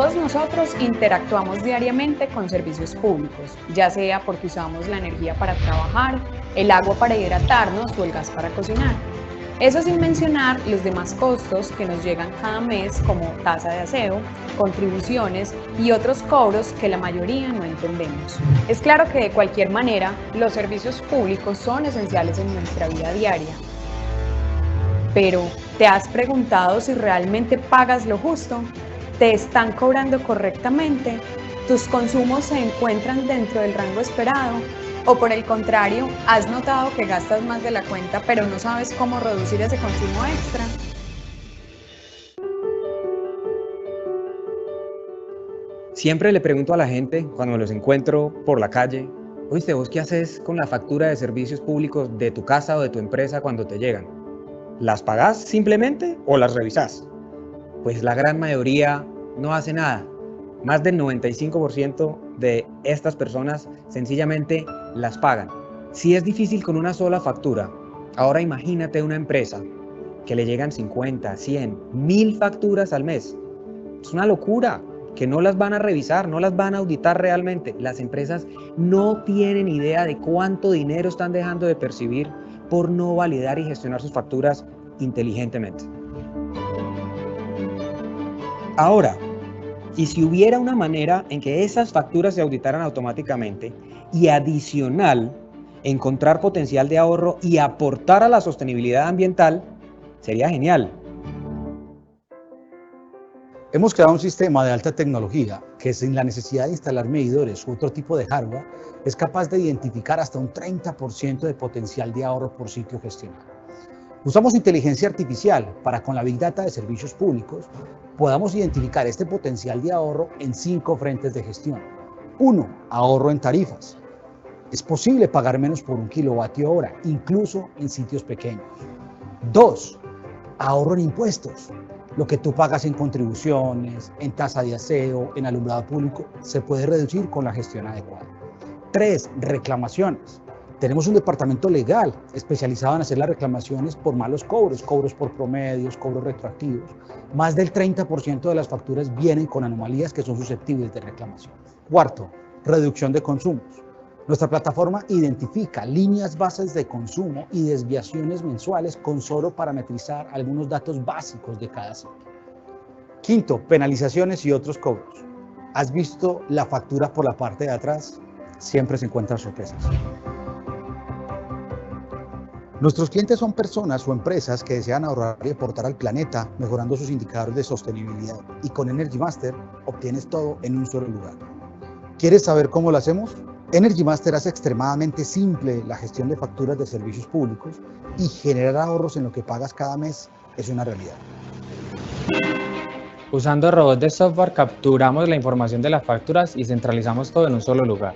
Todos nosotros interactuamos diariamente con servicios públicos, ya sea porque usamos la energía para trabajar, el agua para hidratarnos o el gas para cocinar. Eso sin mencionar los demás costos que nos llegan cada mes como tasa de aseo, contribuciones y otros cobros que la mayoría no entendemos. Es claro que de cualquier manera, los servicios públicos son esenciales en nuestra vida diaria. Pero, ¿te has preguntado si realmente pagas lo justo? ¿Te están cobrando correctamente? ¿Tus consumos se encuentran dentro del rango esperado? ¿O por el contrario, has notado que gastas más de la cuenta pero no sabes cómo reducir ese consumo extra? Siempre le pregunto a la gente cuando los encuentro por la calle: oíste, ¿vos qué haces con la factura de servicios públicos de tu casa o de tu empresa cuando te llegan? ¿Las pagás simplemente o las revisás? Pues la gran mayoría no hace nada. Más del 95% de estas personas sencillamente las pagan. Si es difícil con una sola factura, ahora imagínate una empresa que le llegan 50, 100, 1000 facturas al mes. Es una locura, que no las van a revisar, no las van a auditar realmente. Las empresas no tienen idea de cuánto dinero están dejando de percibir por no validar y gestionar sus facturas inteligentemente. Ahora, ¿y si hubiera una manera en que esas facturas se auditaran automáticamente y adicional encontrar potencial de ahorro y aportar a la sostenibilidad ambiental? Sería genial. Hemos creado un sistema de alta tecnología que, sin la necesidad de instalar medidores u otro tipo de hardware, es capaz de identificar hasta un 30% de potencial de ahorro por sitio gestionado. Usamos inteligencia artificial para, con la Big Data de servicios públicos, podamos identificar este potencial de ahorro en 5 frentes de gestión. 1. Ahorro en tarifas. Es posible pagar menos por un kilovatio hora, incluso en sitios pequeños. 2. Ahorro en impuestos. Lo que tú pagas en contribuciones, en tasa de aseo, en alumbrado público, se puede reducir con la gestión adecuada. 3. Reclamaciones. Tenemos un departamento legal especializado en hacer las reclamaciones por malos cobros, cobros por promedios, cobros retroactivos. Más del 30% de las facturas vienen con anomalías que son susceptibles de reclamación. 4. Reducción de consumos. Nuestra plataforma identifica líneas bases de consumo y desviaciones mensuales con solo parametrizar algunos datos básicos de cada sitio. 5. Penalizaciones y otros cobros. ¿Has visto la factura por la parte de atrás? Siempre se encuentran sorpresas. Nuestros clientes son personas o empresas que desean ahorrar y aportar al planeta mejorando sus indicadores de sostenibilidad, y con Energy Master obtienes todo en un solo lugar. ¿Quieres saber cómo lo hacemos? Energy Master hace extremadamente simple la gestión de facturas de servicios públicos, y generar ahorros en lo que pagas cada mes es una realidad. Usando robots de software capturamos la información de las facturas y centralizamos todo en un solo lugar.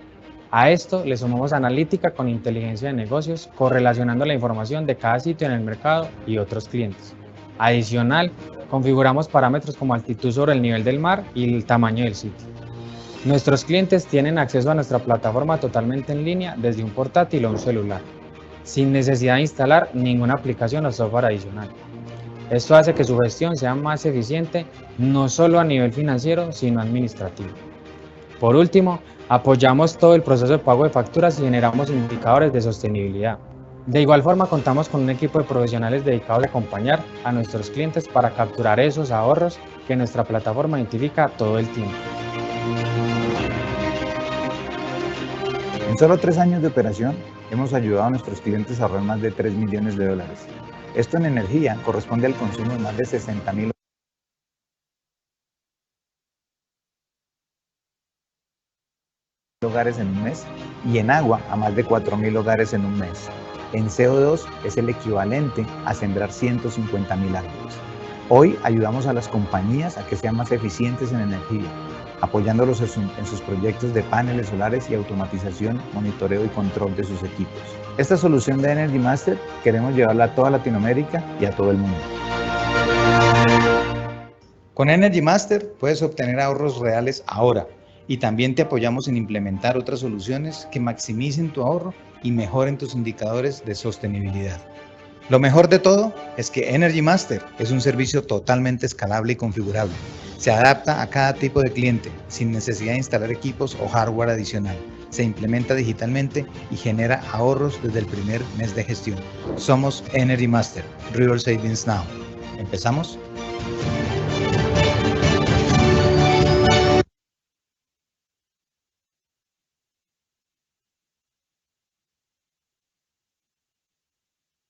A esto le sumamos analítica con inteligencia de negocios, correlacionando la información de cada sitio en el mercado y otros clientes. Adicional, configuramos parámetros como altitud sobre el nivel del mar y el tamaño del sitio. Nuestros clientes tienen acceso a nuestra plataforma totalmente en línea desde un portátil o un celular, sin necesidad de instalar ninguna aplicación o software adicional. Esto hace que su gestión sea más eficiente, no solo a nivel financiero, sino administrativo. Por último, apoyamos todo el proceso de pago de facturas y generamos indicadores de sostenibilidad. De igual forma, contamos con un equipo de profesionales dedicados a acompañar a nuestros clientes para capturar esos ahorros que nuestra plataforma identifica todo el tiempo. En solo 3 años de operación, hemos ayudado a nuestros clientes a ahorrar más de $3 millones. Esto en energía corresponde al consumo de más de 60.000 hogares en un mes, y en agua a más de 4.000 hogares en un mes. En CO2 es el equivalente a sembrar 150.000 árboles. Hoy ayudamos a las compañías a que sean más eficientes en energía, apoyándolos en sus proyectos de paneles solares y automatización, monitoreo y control de sus equipos. Esta solución de Energy Master queremos llevarla a toda Latinoamérica y a todo el mundo. Con Energy Master puedes obtener ahorros reales ahora, y también te apoyamos en implementar otras soluciones que maximicen tu ahorro y mejoren tus indicadores de sostenibilidad. Lo mejor de todo es que Energy Master es un servicio totalmente escalable y configurable, Se adapta a cada tipo de cliente, sin necesidad de instalar equipos o hardware adicional. Se implementa digitalmente y genera ahorros desde el primer mes de gestión. Somos Energy Master, Real Savings Now. ¿Empezamos?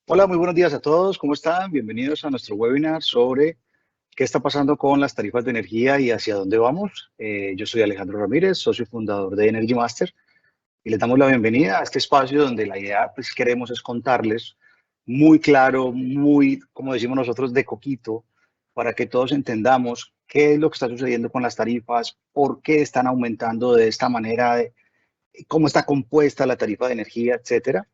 Hola, muy buenos días a todos. ¿Cómo están? Bienvenidos a nuestro webinar sobre qué está pasando con las tarifas de energía y hacia dónde vamos. Yo soy Alejandro Ramírez, socio fundador de Energy Master, y les damos la bienvenida a este espacio donde la idea, pues, queremos es contarles muy claro, muy, como decimos nosotros, de coquito, para que todos entendamos qué es lo que está sucediendo con las tarifas, por qué están aumentando de esta manera, cómo está compuesta la tarifa de energía, etcétera.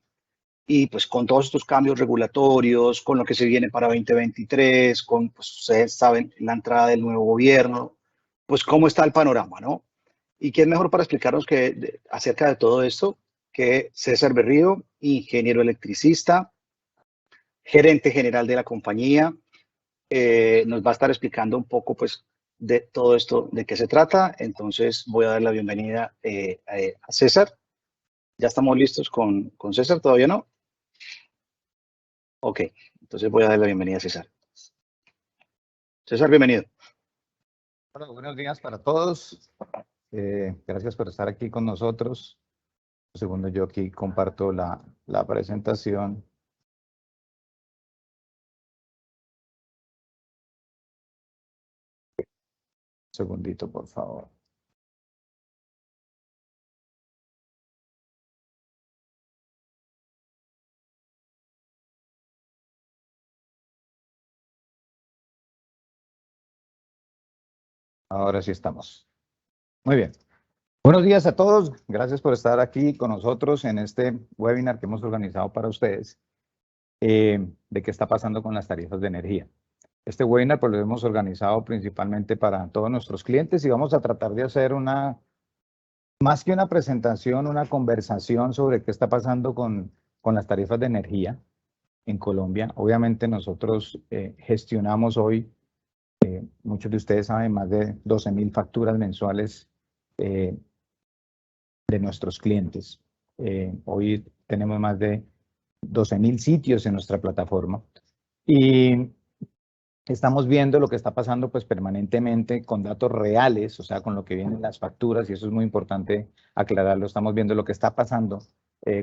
Y pues con todos estos cambios regulatorios, con lo que se viene para 2023, con, pues ustedes saben, la entrada del nuevo gobierno, pues cómo está el panorama, ¿no? Y qué es mejor para explicarnos acerca de todo esto que César Berrío, ingeniero electricista, gerente general de la compañía, nos va a estar explicando un poco pues de todo esto, de qué se trata. Entonces voy a dar la bienvenida a César. ¿Ya estamos listos con César? ¿Todavía no? Ok, entonces voy a dar la bienvenida a César. César, bienvenido. Hola, buenos días para todos. Gracias por estar aquí con nosotros. Un segundo, yo aquí comparto la presentación. Un segundito, por favor. Ahora sí estamos. Muy bien. Buenos días a todos. Gracias por estar aquí con nosotros en este webinar que hemos organizado para ustedes de qué está pasando con las tarifas de energía. Este webinar pues lo hemos organizado principalmente para todos nuestros clientes y vamos a tratar de hacer más que una presentación, una conversación sobre qué está pasando con las tarifas de energía en Colombia. Obviamente nosotros gestionamos hoy, muchos de ustedes saben, más de 12.000 facturas mensuales de nuestros clientes. Hoy tenemos más de 12.000 sitios en nuestra plataforma y estamos viendo lo que está pasando pues permanentemente con datos reales, o sea, con lo que vienen las facturas, y eso es muy importante aclararlo. Estamos viendo lo que está pasando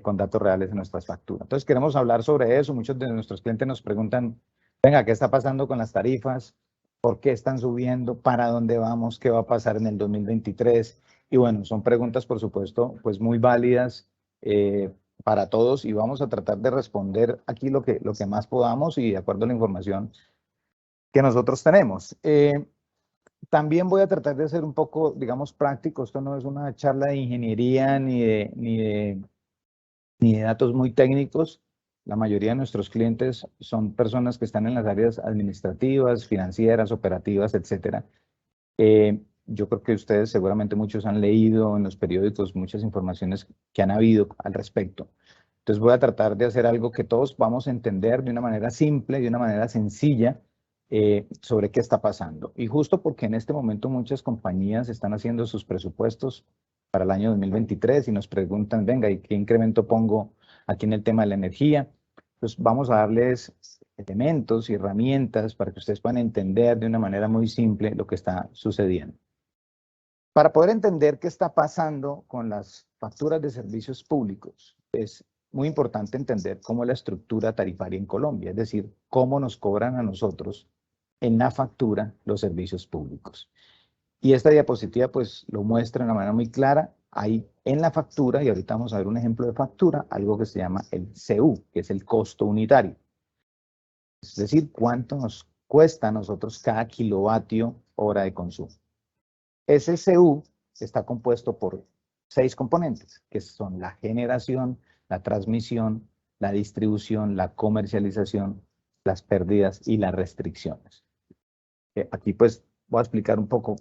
con datos reales en nuestras facturas. Entonces queremos hablar sobre eso. Muchos de nuestros clientes nos preguntan, venga, ¿qué está pasando con las tarifas? ¿Por qué están subiendo? ¿Para dónde vamos? ¿Qué va a pasar en el 2023? Y bueno, son preguntas, por supuesto, pues muy válidas para todos, y vamos a tratar de responder aquí lo que más podamos y de acuerdo a la información que nosotros tenemos. También voy a tratar de ser un poco, digamos, práctico. Esto no es una charla de ingeniería ni de datos muy técnicos. La mayoría de nuestros clientes son personas que están en las áreas administrativas, financieras, operativas, etcétera. Yo creo que ustedes seguramente muchos han leído en los periódicos muchas informaciones que han habido al respecto. Entonces voy a tratar de hacer algo que todos vamos a entender de una manera simple, de una manera sencilla, sobre qué está pasando. Y justo porque en este momento muchas compañías están haciendo sus presupuestos para el año 2023 y nos preguntan, venga, ¿y qué incremento pongo aquí en el tema de la energía? Pues vamos a darles elementos y herramientas para que ustedes puedan entender de una manera muy simple lo que está sucediendo. Para poder entender qué está pasando con las facturas de servicios públicos, es muy importante entender cómo es la estructura tarifaria en Colombia, es decir, cómo nos cobran a nosotros en la factura los servicios públicos. Y esta diapositiva pues lo muestra de una manera muy clara. Hay en la factura, y ahorita vamos a ver un ejemplo de factura, algo que se llama el CU, que es el costo unitario. Es decir, cuánto nos cuesta a nosotros cada kilovatio hora de consumo. Ese CU está compuesto por 6 componentes, que son la generación, la transmisión, la distribución, la comercialización, las pérdidas y las restricciones. Aquí pues voy a explicar un poco,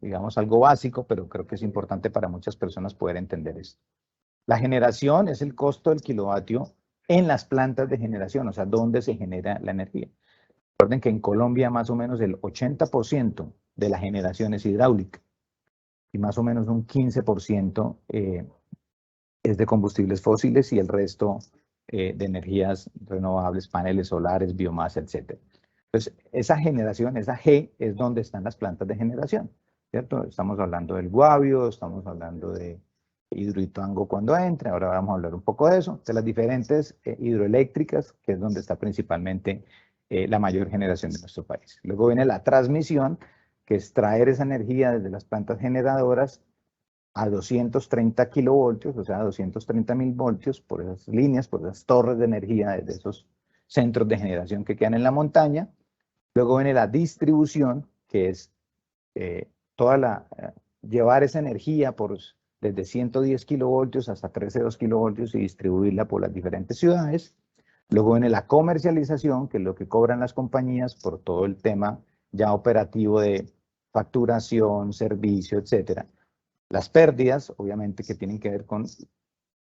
digamos algo básico, pero creo que es importante para muchas personas poder entender esto. La generación es el costo del kilovatio en las plantas de generación, o sea, dónde se genera la energía. Recuerden que en Colombia más o menos el 80% de la generación es hidráulica y más o menos un 15% es de combustibles fósiles y el resto de energías renovables, paneles solares, biomasa, etc. Entonces, esa generación, esa G, es donde están las plantas de generación, ¿cierto? Estamos hablando del Guavio, estamos hablando de Hidroituango cuando entre, ahora vamos a hablar un poco de eso, de las diferentes hidroeléctricas, que es donde está principalmente la mayor generación de nuestro país. Luego viene la transmisión, que es traer esa energía desde las plantas generadoras a 230 kilovoltios, o sea, 230.000 voltios por esas líneas, por esas torres de energía desde esos centros de generación que quedan en la montaña. Luego viene la distribución, que es llevar esa energía desde 110 kilovoltios hasta 13,2 kilovoltios y distribuirla por las diferentes ciudades. Luego viene la comercialización, que es lo que cobran las compañías por todo el tema ya operativo de facturación, servicio, etcétera. Las pérdidas, obviamente, que tienen que ver con,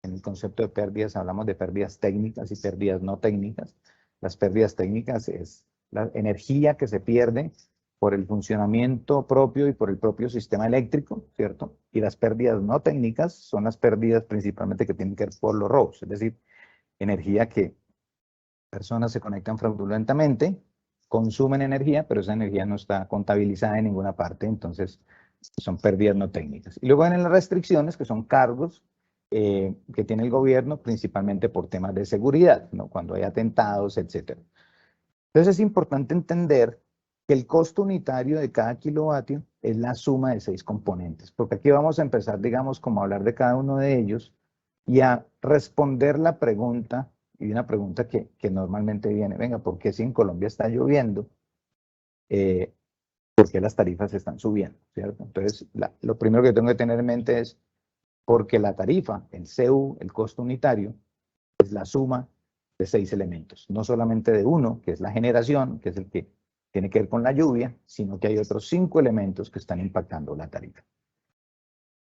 en el concepto de pérdidas, hablamos de pérdidas técnicas y pérdidas no técnicas. Las pérdidas técnicas es la energía que se pierde por el funcionamiento propio y por el propio sistema eléctrico, ¿cierto? Y las pérdidas no técnicas son las pérdidas principalmente que tienen que ver por los robos, es decir, energía que personas se conectan fraudulentamente, consumen energía, pero esa energía no está contabilizada en ninguna parte, entonces son pérdidas no técnicas. Y luego vienen las restricciones, que son cargos que tiene el gobierno, principalmente por temas de seguridad, ¿no? Cuando hay atentados, etc. Entonces es importante entender que el costo unitario de cada kilovatio es la suma de 6 componentes, porque aquí vamos a empezar, digamos, como a hablar de cada uno de ellos y a responder la pregunta, y una pregunta que normalmente viene, venga, ¿por qué si en Colombia está lloviendo? ¿Por qué las tarifas están subiendo? ¿Cierto? Entonces, lo primero que tengo que tener en mente es porque la tarifa, el CU, el costo unitario, es la suma de 6 elementos, no solamente de uno, que es la generación, que es el que tiene que ver con la lluvia, sino que hay otros 5 elementos que están impactando la tarifa.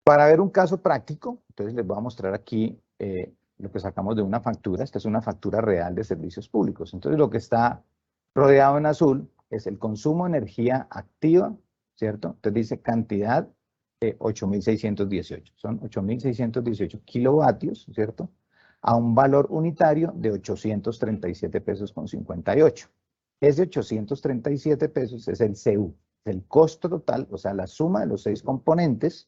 Para ver un caso práctico, entonces les voy a mostrar aquí lo que sacamos de una factura. Esta es una factura real de servicios públicos. Entonces lo que está rodeado en azul es el consumo de energía activa, ¿cierto? Entonces dice cantidad 8.618. Son 8.618 kilovatios, ¿cierto? A un valor unitario de 837 pesos con 58. Ese 837 pesos es el CU, el costo total, o sea, la suma de los 6 componentes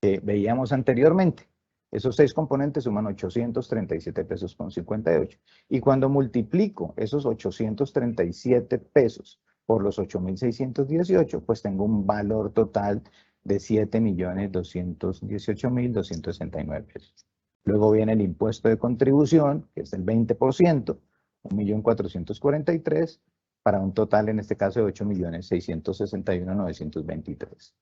que veíamos anteriormente. Esos 6 componentes suman 837 pesos con 58. Y cuando multiplico esos 837 pesos por los 8.618, pues tengo un valor total de 7.218.269 pesos. Luego viene el impuesto de contribución, que es el 20%, 1.443.000, para un total en este caso de 8.661.923.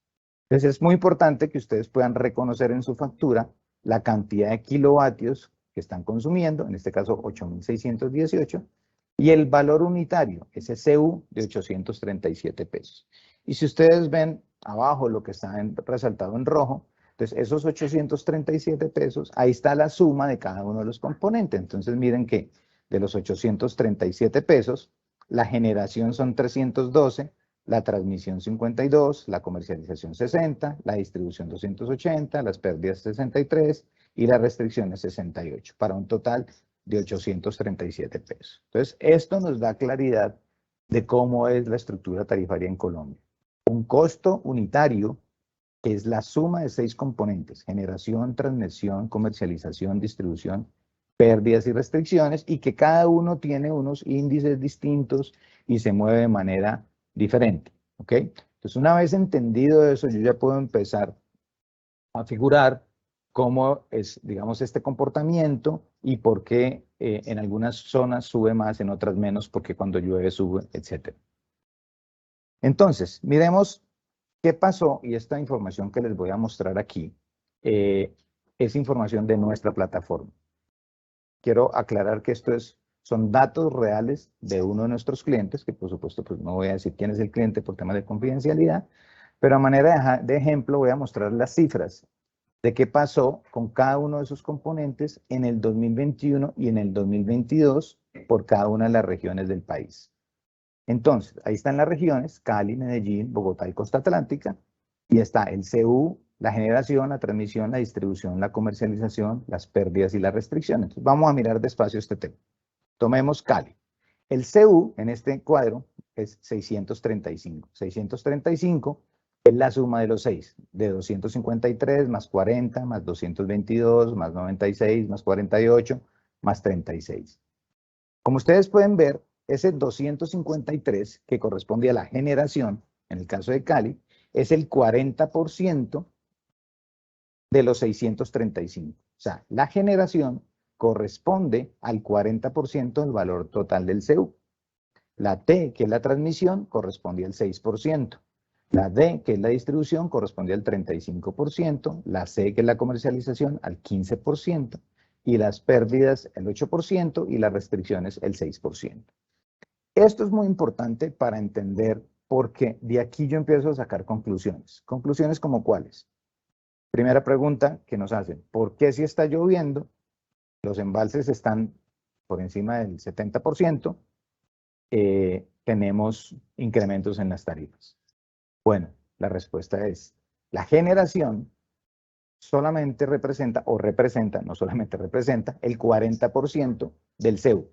Entonces es muy importante que ustedes puedan reconocer en su factura la cantidad de kilovatios que están consumiendo, en este caso 8.618, y el valor unitario, ese CU de 837 pesos. Y si ustedes ven abajo lo que está resaltado en rojo, entonces esos 837 pesos, ahí está la suma de cada uno de los componentes. Entonces miren que de los 837 pesos, la generación son 312, la transmisión 52, la comercialización 60, la distribución 280, las pérdidas 63 y las restricciones 68, para un total de 837 pesos. Entonces, esto nos da claridad de cómo es la estructura tarifaria en Colombia. Un costo unitario que es la suma de 6 componentes: generación, transmisión, comercialización, distribución, pérdidas y restricciones, y que cada uno tiene unos índices distintos y se mueve de manera diferente, ¿ok? Entonces, una vez entendido eso, yo ya puedo empezar a figurar cómo es, digamos, este comportamiento y por qué en algunas zonas sube más, en otras menos, porque cuando llueve sube, etc. Entonces, miremos qué pasó, y esta información que les voy a mostrar aquí es información de nuestra plataforma. Quiero aclarar que son datos reales de uno de nuestros clientes, que por supuesto pues no voy a decir quién es el cliente por temas de confidencialidad, pero a manera de ejemplo voy a mostrar las cifras de qué pasó con cada uno de esos componentes en el 2021 y en el 2022 por cada una de las regiones del país. Entonces, ahí están las regiones, Cali, Medellín, Bogotá y Costa Atlántica, y está el CU, la generación, la transmisión, la distribución, la comercialización, las pérdidas y las restricciones. Entonces, vamos a mirar despacio este tema. Tomemos Cali. El CU en este cuadro es 635. 635 es la suma de los 6, de 253 más 40 más 222 más 96 más 48 más 36. Como ustedes pueden ver, ese 253 que corresponde a la generación, en el caso de Cali, es el 40% de los 635. O sea, la generación corresponde al 40% del valor total del CU. La T, que es la transmisión, corresponde al 6%. La D, que es la distribución, corresponde al 35%. La C, que es la comercialización, al 15%. Y las pérdidas, el 8%, y las restricciones, el 6%. Esto es muy importante para entender, porque de aquí yo empiezo a sacar conclusiones. ¿Conclusiones como cuáles? Primera pregunta que nos hacen, ¿por qué si está lloviendo, los embalses están por encima del 70%, tenemos incrementos en las tarifas? Bueno, la respuesta es, la generación solamente representa, no solamente representa, el 40% del CEU.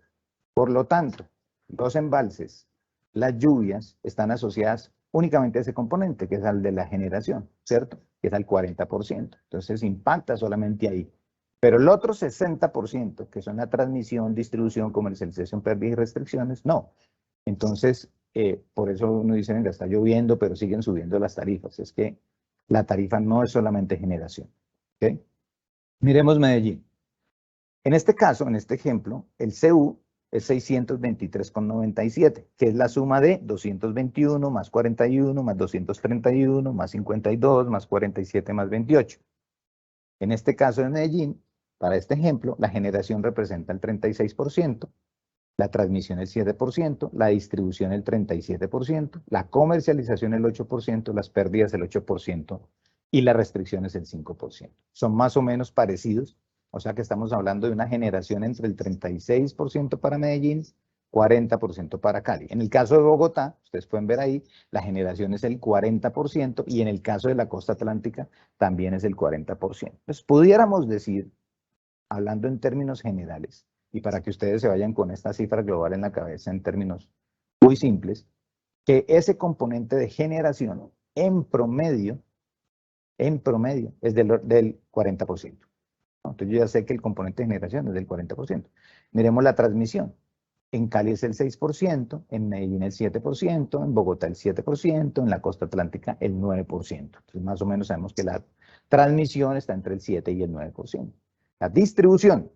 Por lo tanto, los embalses, las lluvias, están asociadas únicamente a ese componente, que es al de la generación, ¿cierto? Que es al 40%. Entonces impacta solamente ahí. Pero el otro 60%, que son la transmisión, distribución, comercialización, pérdidas y restricciones, no. Entonces, por eso uno dice, venga, está lloviendo, pero siguen subiendo las tarifas. Es que la tarifa no es solamente generación. ¿Okay? Miremos Medellín. En este caso, en este ejemplo, el CU es 623,97, que es la suma de 221 más 41 más 231 más 52 más 47 más 28. En este caso de Medellín, para este ejemplo, la generación representa el 36%, la transmisión el 7%, la distribución el 37%, la comercialización el 8%, las pérdidas el 8% y las restricciones el 5%. Son más o menos parecidos, o sea que estamos hablando de una generación entre el 36% para Medellín, 40% para Cali. En el caso de Bogotá, ustedes pueden ver ahí, la generación es el 40% y en el caso de la costa atlántica también es el 40%. Entonces, pudiéramos decir, hablando en términos generales, y para que ustedes se vayan con esta cifra global en la cabeza en términos muy simples, que ese componente de generación en promedio es del 40%. Entonces yo ya sé que el componente de generación es del 40%. Miremos la transmisión. En Cali es el 6%, en Medellín el 7%, en Bogotá el 7%, en la costa atlántica el 9%. Entonces más o menos sabemos que la transmisión está entre el 7 y el 9%. La distribución.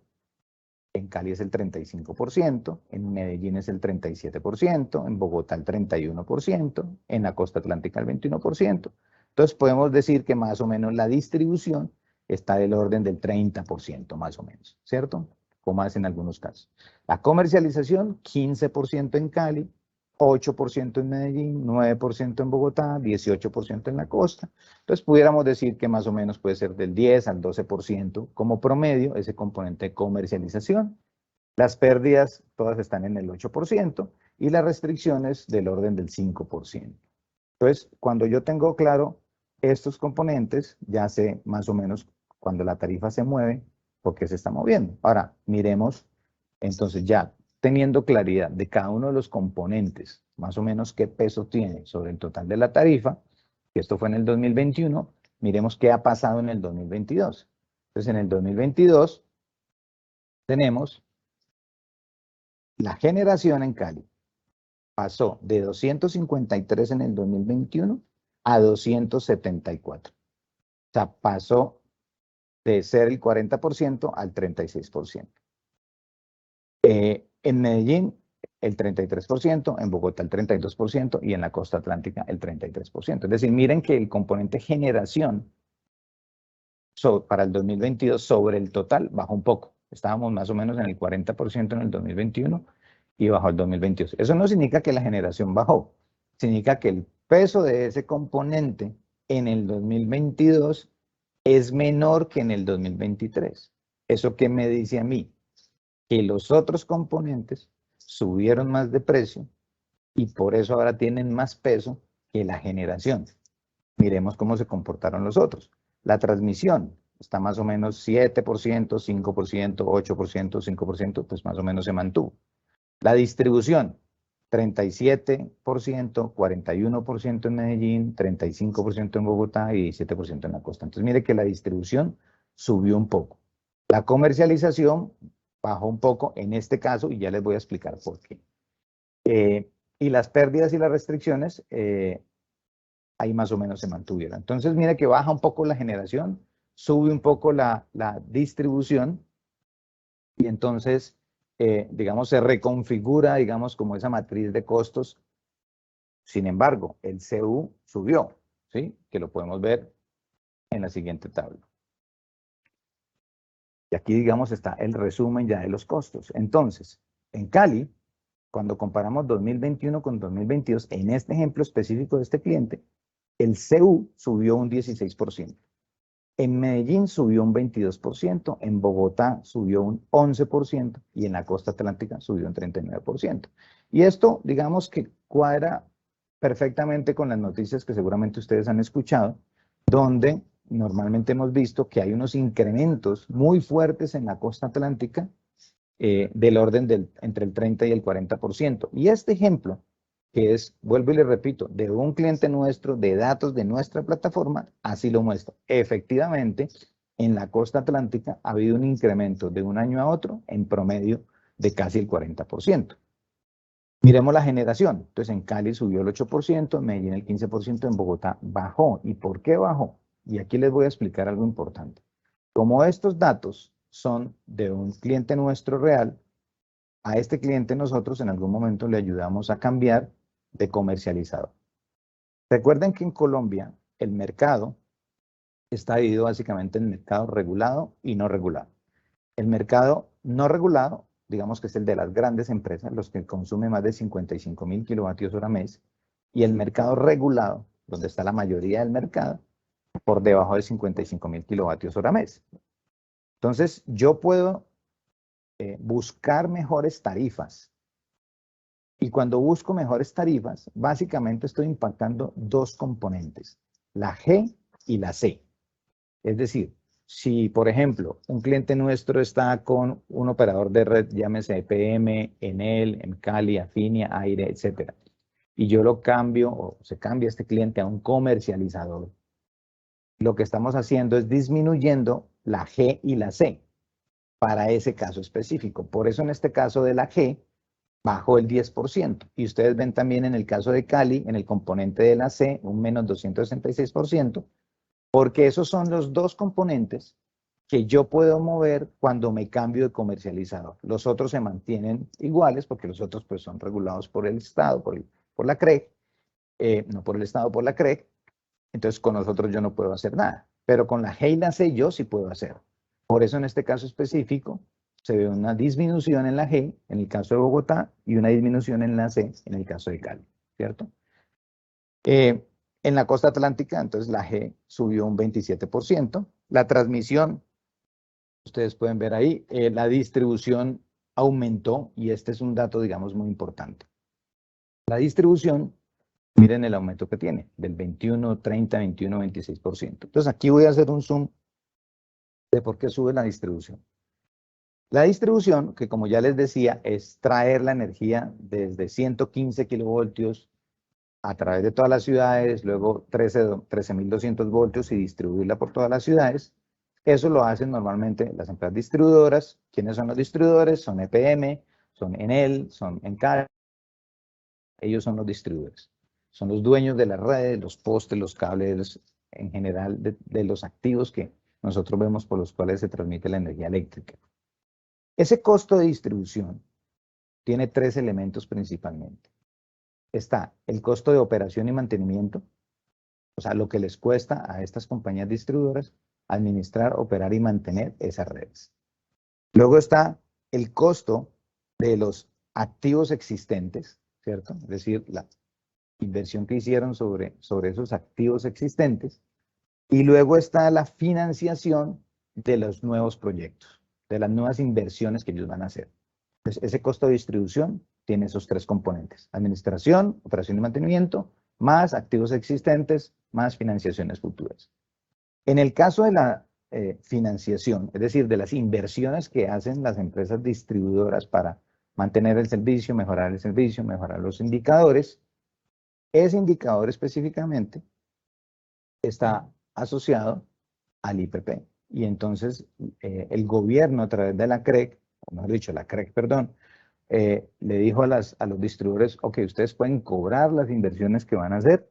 En Cali es el 35%, en Medellín es el 37%, en Bogotá el 31%, en la costa atlántica el 21%. Entonces podemos decir que más o menos la distribución está del orden del 30% más o menos, ¿cierto? O más en algunos casos. La comercialización, 15% en Cali, 8% en Medellín, 9% en Bogotá, 18% en la costa. Entonces pudiéramos decir que más o menos puede ser del 10 al 12% como promedio ese componente de comercialización. Las pérdidas todas están en el 8% y las restricciones del orden del 5%. Entonces, cuando yo tengo claro estos componentes, ya sé más o menos cuando la tarifa se mueve, por qué se está moviendo. Ahora, miremos, entonces ya teniendo claridad de cada uno de los componentes, más o menos qué peso tiene sobre el total de la tarifa, que esto fue en el 2021, miremos qué ha pasado en el 2022. Entonces, en el 2022 tenemos la generación en Cali. Pasó de 253 en el 2021 a 274. O sea, pasó de ser el 40% al 36%. En Medellín, el 33%, en Bogotá el 32% y en la costa atlántica el 33%. Es decir, miren que el componente generación para el 2022 sobre el total bajó un poco. Estábamos más o menos en el 40% en el 2021 y bajó el 2022. Eso no significa que la generación bajó, significa que el peso de ese componente en el 2022 es menor que en el 2023. ¿Eso qué me dice a mí? Que los otros componentes subieron más de precio y por eso ahora tienen más peso que la generación. Miremos cómo se comportaron los otros. La transmisión está más o menos 7%, 5%, 8%, 5%, pues más o menos se mantuvo. La distribución, 37%, 41% en Medellín, 35% en Bogotá y 17% en la costa. Entonces mire que la distribución subió un poco. La comercialización bajó un poco en este caso y ya les voy a explicar por qué. Y las pérdidas y las restricciones ahí más o menos se mantuvieron. Entonces mire que baja un poco la generación, sube un poco la distribución y entonces digamos se reconfigura digamos como esa matriz de costos. Sin embargo, el CU subió, ¿sí? Que lo podemos ver en la siguiente tabla. Y aquí, digamos, está el resumen ya de los costos. Entonces, en Cali, cuando comparamos 2021 con 2022, en este ejemplo específico de este cliente, el CU subió un 16%. En Medellín subió un 22%, en Bogotá subió un 11% y en la costa atlántica subió un 39%. Y esto, digamos que cuadra perfectamente con las noticias que seguramente ustedes han escuchado, donde normalmente hemos visto que hay unos incrementos muy fuertes en la costa atlántica del orden entre el 30 y el 40%. Y este ejemplo, que es, vuelvo y le repito, de un cliente nuestro, de datos de nuestra plataforma, así lo muestra. Efectivamente, en la costa atlántica ha habido un incremento de un año a otro en promedio de casi el 40%. Miremos la generación. Entonces, en Cali subió el 8%, en Medellín el 15%, en Bogotá bajó. ¿Y por qué bajó? Y aquí les voy a explicar algo importante. Como estos datos son de un cliente nuestro real, a este cliente nosotros en algún momento le ayudamos a cambiar de comercializador. Recuerden que en Colombia el mercado está dividido básicamente en mercado regulado y no regulado. El mercado no regulado, digamos que es el de las grandes empresas, los que consumen más de 55.000 kilovatios hora mes, y el mercado regulado, donde está la mayoría del mercado, por debajo de 55.000 kilovatios hora mes. Entonces, yo puedo buscar mejores tarifas. Y cuando busco mejores tarifas, básicamente estoy impactando dos componentes, la G y la C. Es decir, si, por ejemplo, un cliente nuestro está con un operador de red, llámese EPM, Enel, Emcali, Afinia, Aire, etc., y yo lo cambio, o se cambia este cliente a un comercializador, lo que estamos haciendo es disminuyendo la G y la C para ese caso específico. Por eso en este caso de la G, bajó el 10%. Y ustedes ven también en el caso de Cali, en el componente de la C, un menos 266%, porque esos son los dos componentes que yo puedo mover cuando me cambio de comercializador. Los otros se mantienen iguales porque los otros pues son regulados por el Estado, por la CREG, no por el Estado, por la CREG. Entonces con nosotros yo no puedo hacer nada, pero con la G y la C yo sí puedo hacer. Por eso en este caso específico se ve una disminución en la G en el caso de Bogotá y una disminución en la C en el caso de Cali, ¿cierto? En la costa atlántica, entonces la G subió un 27%. La transmisión, ustedes pueden ver ahí, la distribución aumentó y este es un dato, digamos, muy importante. La distribución, miren el aumento que tiene, del 21, 30, 21, 26%. Entonces aquí voy a hacer un zoom de por qué sube la distribución. La distribución, que como ya les decía, es traer la energía desde 115 kilovoltios a través de todas las ciudades, luego 13.200 voltios y distribuirla por todas las ciudades. Eso lo hacen normalmente las empresas distribuidoras. ¿Quiénes son los distribuidores? Son EPM, son Enel, son Encal. Ellos son los distribuidores. Son los dueños de las redes, los postes, los cables, en general de los activos que nosotros vemos por los cuales se transmite la energía eléctrica. Ese costo de distribución tiene tres elementos principalmente. Está el costo de operación y mantenimiento, o sea, lo que les cuesta a estas compañías distribuidoras administrar, operar y mantener esas redes. Luego está el costo de los activos existentes, ¿cierto? Es decir, la inversión que hicieron sobre esos activos existentes. Y luego está la financiación de los nuevos proyectos, de las nuevas inversiones que ellos van a hacer. Entonces, ese costo de distribución tiene esos tres componentes: administración, operación y mantenimiento, más activos existentes, más financiaciones futuras. En el caso de la financiación, es decir, de las inversiones que hacen las empresas distribuidoras para mantener el servicio, mejorar los indicadores, ese indicador específicamente está asociado al IPP. Y entonces el gobierno, a través de la CREC, o mejor dicho, la CREC, perdón, le dijo a los distribuidores: ok, ustedes pueden cobrar las inversiones que van a hacer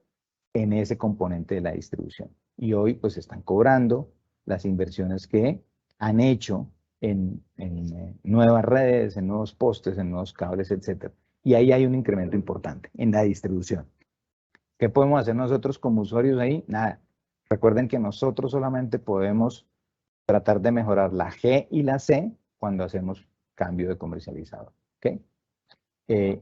en ese componente de la distribución. Y hoy pues están cobrando las inversiones que han hecho en nuevas redes, en nuevos postes, en nuevos cables, etc. Y ahí hay un incremento importante en la distribución. ¿Qué podemos hacer nosotros como usuarios ahí? Nada. Recuerden que nosotros solamente podemos tratar de mejorar la G y la C cuando hacemos cambio de comercializador. ¿Ok?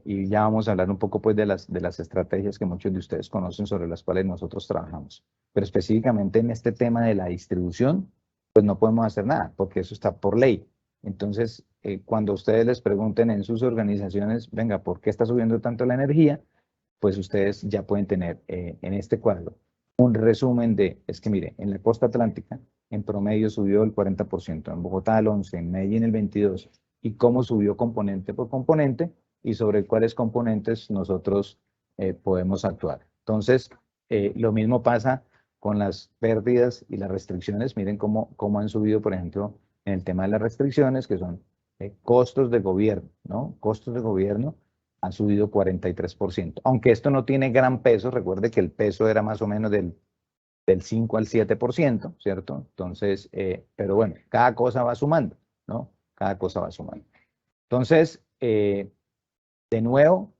Y ya vamos a hablar un poco pues de las estrategias que muchos de ustedes conocen, sobre las cuales nosotros trabajamos. Pero específicamente en este tema de la distribución, pues no podemos hacer nada, porque eso está por ley. Entonces, cuando ustedes les pregunten en sus organizaciones: venga, ¿por qué está subiendo tanto la energía?, pues ustedes ya pueden tener en este cuadro un resumen de: es que mire, en la costa atlántica en promedio subió el 40%, en Bogotá el 11%, en Medellín el 22%, y cómo subió componente por componente, y sobre cuáles componentes nosotros podemos actuar. Entonces, lo mismo pasa con las pérdidas y las restricciones. Miren cómo han subido, por ejemplo, en el tema de las restricciones, que son costos de gobierno, ¿no? Costos de gobierno han subido 43%. Aunque esto no tiene gran peso, recuerde que el peso era más o menos del 5 al 7%, ¿cierto? Entonces, pero bueno, cada cosa va sumando, ¿no? Cada cosa va sumando. Entonces, de nuevo,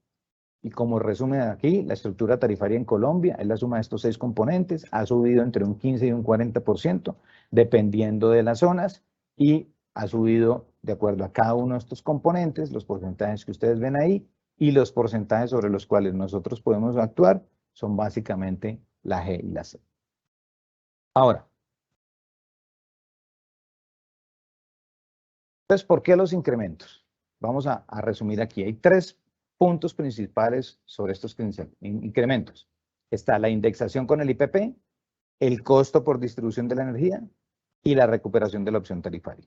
y como resumen aquí, la estructura tarifaria en Colombia es la suma de estos 6 componentes, ha subido entre un 15 y un 40%, dependiendo de las zonas, y ha subido de acuerdo a cada uno de estos componentes, los porcentajes que ustedes ven ahí, y los porcentajes sobre los cuales nosotros podemos actuar son básicamente la G y la C. Ahora, entonces, ¿por qué los incrementos? Vamos a resumir aquí. Hay 3 puntos principales sobre estos incrementos. Está la indexación con el IPP, el costo por distribución de la energía y la recuperación de la opción tarifaria.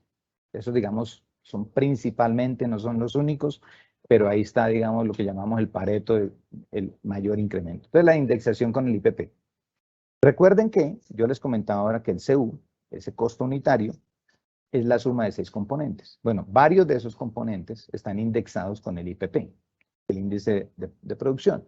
Esos, digamos, son principalmente, no son los únicos, pero ahí está, digamos, lo que llamamos el Pareto, el mayor incremento. Entonces, la indexación con el IPP. Recuerden que yo les comentaba ahora que el CU, ese costo unitario, es la suma de 6 componentes. Bueno, varios de esos componentes están indexados con el IPP, el índice de producción.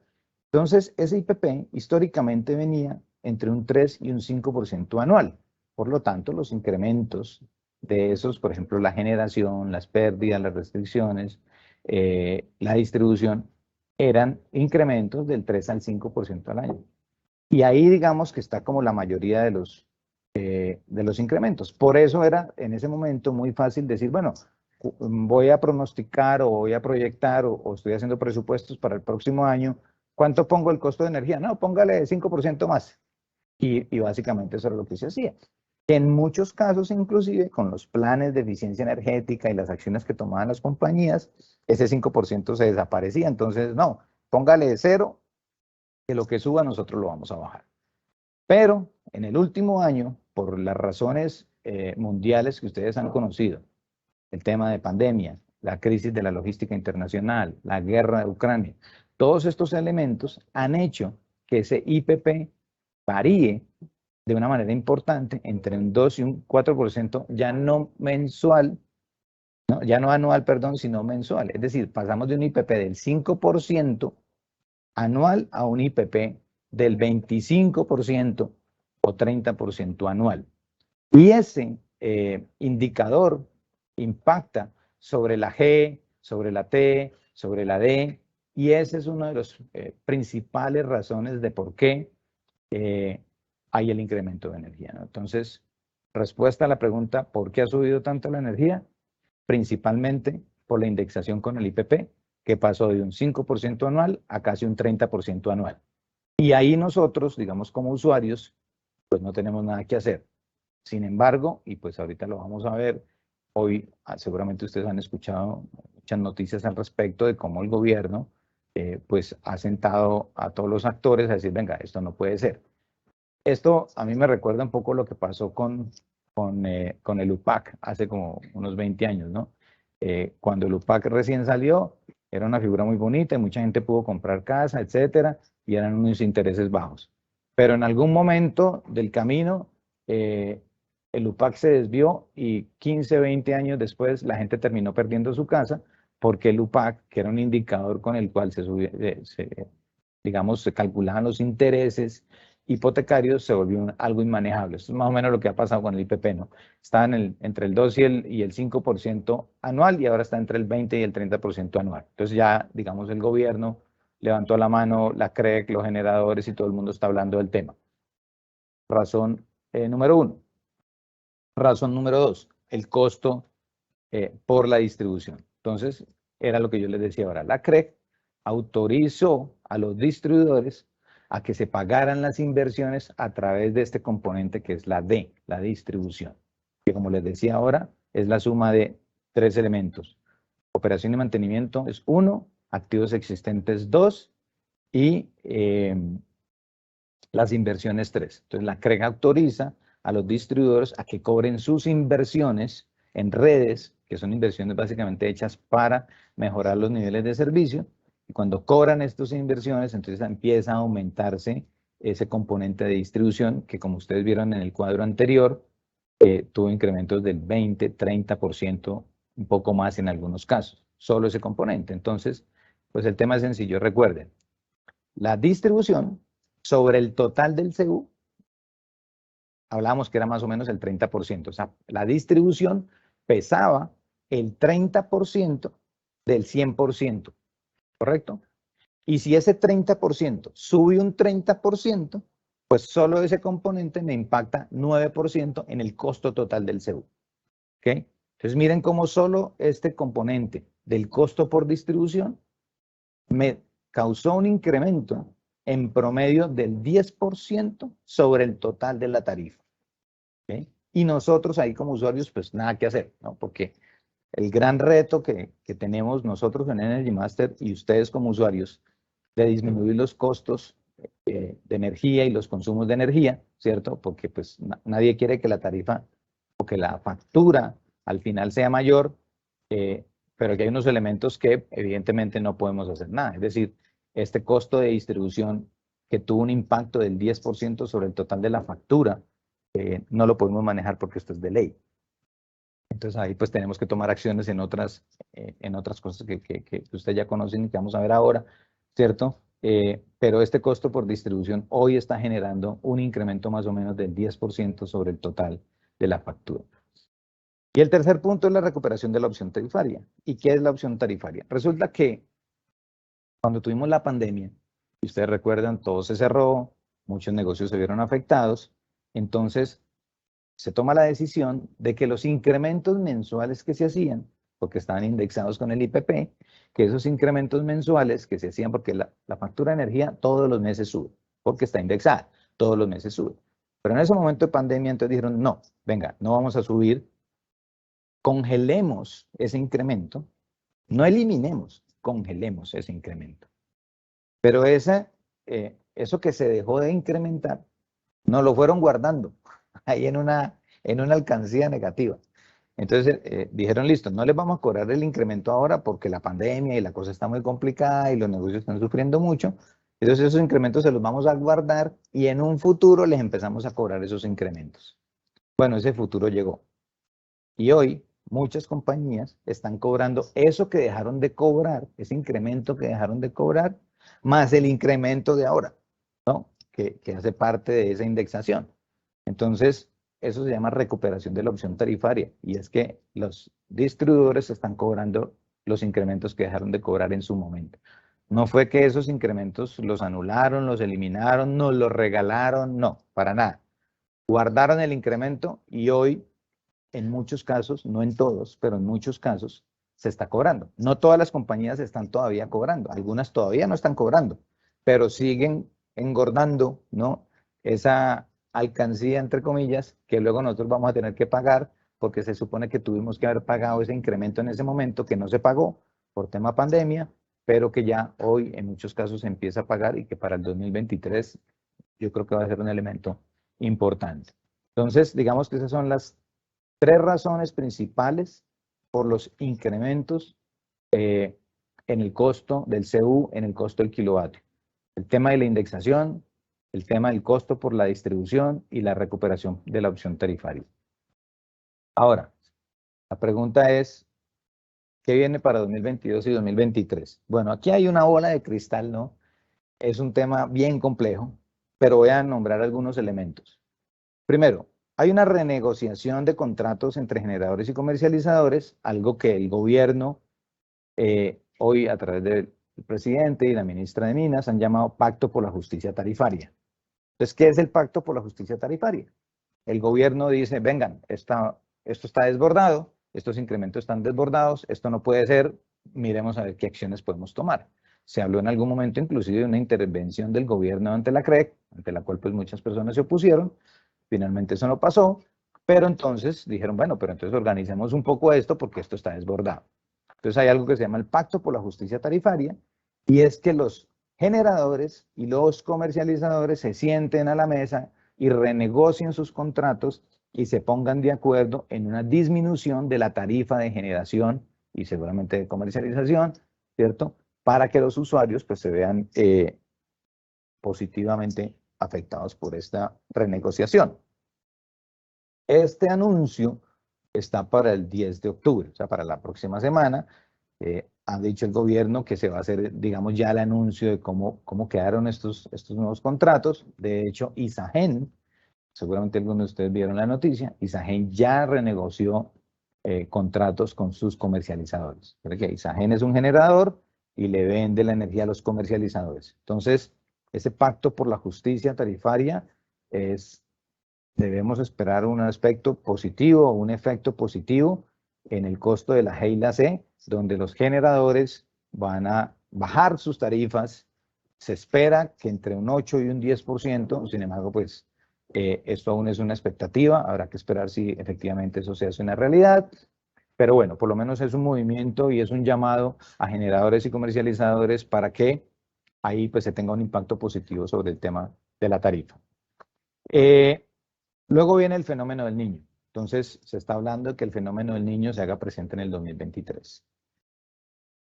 Entonces, ese IPP históricamente venía entre un 3 y un 5% anual. Por lo tanto, los incrementos de esos, por ejemplo, la generación, las pérdidas, las restricciones, la distribución, eran incrementos del 3 al 5% al año. Y ahí digamos que está como la mayoría de los incrementos. Por eso era en ese momento muy fácil decir: bueno, voy a pronosticar o voy a proyectar o estoy haciendo presupuestos para el próximo año. ¿Cuánto pongo el costo de energía? No, póngale 5% más. Y básicamente eso era lo que se hacía. En muchos casos, inclusive, con los planes de eficiencia energética y las acciones que tomaban las compañías, ese 5% se desaparecía. Entonces, no, póngale 0, que lo que suba nosotros lo vamos a bajar. Pero en el último año, por las razones mundiales que ustedes han conocido, el tema de pandemia, la crisis de la logística internacional, la guerra de Ucrania, todos estos elementos han hecho que ese IPP varíe de una manera importante entre un 2 y un 4%, ya no mensual, ¿no? Ya no anual, perdón, sino mensual. Es decir, pasamos de un IPP del 5% anual a un IPP del 25% o 30% anual. Y ese indicador impacta sobre la G, sobre la T, sobre la D, y ese es uno de los principales razones de por qué hay el incremento de energía, ¿no? Entonces, respuesta a la pregunta: ¿por qué ha subido tanto la energía? Principalmente por la indexación con el IPP, que pasó de un 5% anual a casi un 30% anual. Y ahí nosotros, digamos, como usuarios, pues no tenemos nada que hacer. Sin embargo, y pues ahorita lo vamos a ver, hoy seguramente ustedes han escuchado muchas noticias al respecto de cómo el gobierno pues ha sentado a todos los actores a decir, venga, esto no puede ser. Esto a mí me recuerda un poco lo que pasó con el UPAC hace como unos 20 años, ¿no? Cuando el UPAC recién salió, era una figura muy bonita y mucha gente pudo comprar casa, etcétera, y eran unos intereses bajos. Pero en algún momento del camino, el UPAC se desvió y 15, 20 años después la gente terminó perdiendo su casa porque el UPAC, que era un indicador con el cual digamos, se calculaban los intereses hipotecarios, se volvió algo inmanejable. Esto es más o menos lo que ha pasado con el IPP, ¿no? Está entre el 2 y el 5% anual y ahora está entre el 20 y el 30% anual. Entonces ya, digamos, el gobierno levantó la mano, la CREC, los generadores y todo el mundo está hablando del tema. Razón número 1. Razón número 2, el costo por la distribución. Entonces, era lo que yo les decía ahora. La CREC autorizó a los distribuidores a que se pagaran las inversiones a través de este componente que es la D, la distribución, que como les decía ahora, es la suma de 3 elementos. Operación y mantenimiento es 1, activos existentes 2 y las inversiones 3. Entonces la CREC autoriza a los distribuidores a que cobren sus inversiones en redes, que son inversiones básicamente hechas para mejorar los niveles de servicio. Y cuando cobran estas inversiones, entonces empieza a aumentarse ese componente de distribución que, como ustedes vieron en el cuadro anterior, tuvo incrementos del 20, 30%, un poco más en algunos casos, solo ese componente. Entonces, pues el tema es sencillo. Recuerden, la distribución sobre el total del CU, hablábamos que era más o menos el 30%. O sea, la distribución pesaba el 30% del 100%. ¿Correcto? Y si ese 30% sube un 30%, pues solo ese componente me impacta 9% en el costo total del CU. ¿Ok? Entonces miren cómo solo este componente del costo por distribución me causó un incremento en promedio del 10% sobre el total de la tarifa. ¿Ok? Y nosotros ahí como usuarios, pues nada que hacer, ¿no? Porque el gran reto que tenemos nosotros en Energy Master y ustedes como usuarios de disminuir los costos de energía y los consumos de energía, ¿cierto? Porque pues nadie quiere que la tarifa o que la factura al final sea mayor, pero que hay unos elementos que evidentemente no podemos hacer nada. Es decir, este costo de distribución que tuvo un impacto del 10% sobre el total de la factura, no lo podemos manejar porque esto es de ley. Entonces ahí pues tenemos que tomar acciones en otras cosas que ustedes ya conocen y que vamos a ver ahora, ¿cierto? Pero este costo por distribución hoy está generando un incremento más o menos del 10% sobre el total de la factura. Y el tercer punto es la recuperación de la opción tarifaria. ¿Y qué es la opción tarifaria? Resulta que cuando tuvimos la pandemia, y ustedes recuerdan, todo se cerró, muchos negocios se vieron afectados, entonces se toma la decisión de que los incrementos mensuales que se hacían, porque estaban indexados con el IPP, que esos incrementos mensuales que se hacían, porque la factura de energía todos los meses sube, porque está indexada, todos los meses sube. Pero en ese momento de pandemia entonces dijeron, no, venga, no vamos a subir, congelemos ese incremento, no eliminemos, congelemos ese incremento. Pero eso que se dejó de incrementar, nos lo fueron guardando ahí en una alcancía negativa. Entonces dijeron, listo, no les vamos a cobrar el incremento ahora porque la pandemia y la cosa está muy complicada y los negocios están sufriendo mucho. Entonces esos incrementos se los vamos a guardar y en un futuro les empezamos a cobrar esos incrementos. Bueno, ese futuro llegó. Y hoy muchas compañías están cobrando eso que dejaron de cobrar, ese incremento que dejaron de cobrar, más el incremento de ahora, ¿no? Que hace parte de esa indexación. Entonces, eso se llama recuperación de la opción tarifaria y es que los distribuidores están cobrando los incrementos que dejaron de cobrar en su momento. No fue que esos incrementos los anularon, los eliminaron, nos los regalaron, no, para nada. Guardaron el incremento y hoy, en muchos casos, no en todos, pero en muchos casos, se está cobrando. No todas las compañías están todavía cobrando, algunas todavía no están cobrando, pero siguen engordando, ¿no? Esa alcancía, entre comillas, que luego nosotros vamos a tener que pagar porque se supone que tuvimos que haber pagado ese incremento en ese momento que no se pagó por tema pandemia, pero que ya hoy en muchos casos se empieza a pagar y que para el 2023 yo creo que va a ser un elemento importante. Entonces, digamos que esas son las tres razones principales por los incrementos en el costo del CU, en el costo del kilovatio. El tema de la indexación, el tema del costo por la distribución y la recuperación de la opción tarifaria. Ahora, la pregunta es, ¿qué viene para 2022 y 2023? Bueno, aquí hay una bola de cristal, ¿no? Es un tema bien complejo, pero voy a nombrar algunos elementos. Primero, hay una renegociación de contratos entre generadores y comercializadores, algo que el gobierno hoy a través del presidente y la ministra de Minas han llamado Pacto por la Justicia Tarifaria. Entonces, ¿qué es el Pacto por la Justicia Tarifaria? El gobierno dice, vengan, esto está desbordado, estos incrementos están desbordados, esto no puede ser, miremos a ver qué acciones podemos tomar. Se habló en algún momento inclusive de una intervención del gobierno ante la CREC, ante la cual pues muchas personas se opusieron, finalmente eso no pasó, pero entonces dijeron, bueno, pero entonces organicemos un poco esto porque esto está desbordado. Entonces hay algo que se llama el Pacto por la Justicia Tarifaria, y es que los generadores y los comercializadores se sienten a la mesa y renegocien sus contratos y se pongan de acuerdo en una disminución de la tarifa de generación y seguramente de comercialización, ¿cierto? Para que los usuarios pues se vean positivamente afectados por esta renegociación. Este anuncio está para el 10 de octubre, o sea, para la próxima semana. Ha dicho el gobierno que se va a hacer, digamos, ya el anuncio de cómo quedaron estos nuevos contratos. De hecho, Isagen, seguramente algunos de ustedes vieron la noticia, Isagen ya renegoció contratos con sus comercializadores. Porque Isagen es un generador y le vende la energía a los comercializadores. Entonces, ese pacto por la justicia tarifaria debemos esperar un aspecto positivo, un efecto positivo en el costo de la G y la C, donde los generadores van a bajar sus tarifas. Se espera que entre un 8 y un 10%, sin embargo, pues esto aún es una expectativa, habrá que esperar si efectivamente eso se hace una realidad. Pero bueno, por lo menos es un movimiento y es un llamado a generadores y comercializadores para que ahí pues se tenga un impacto positivo sobre el tema de la tarifa. Luego viene el fenómeno del Niño. Entonces, se está hablando de que el fenómeno del Niño se haga presente en el 2023.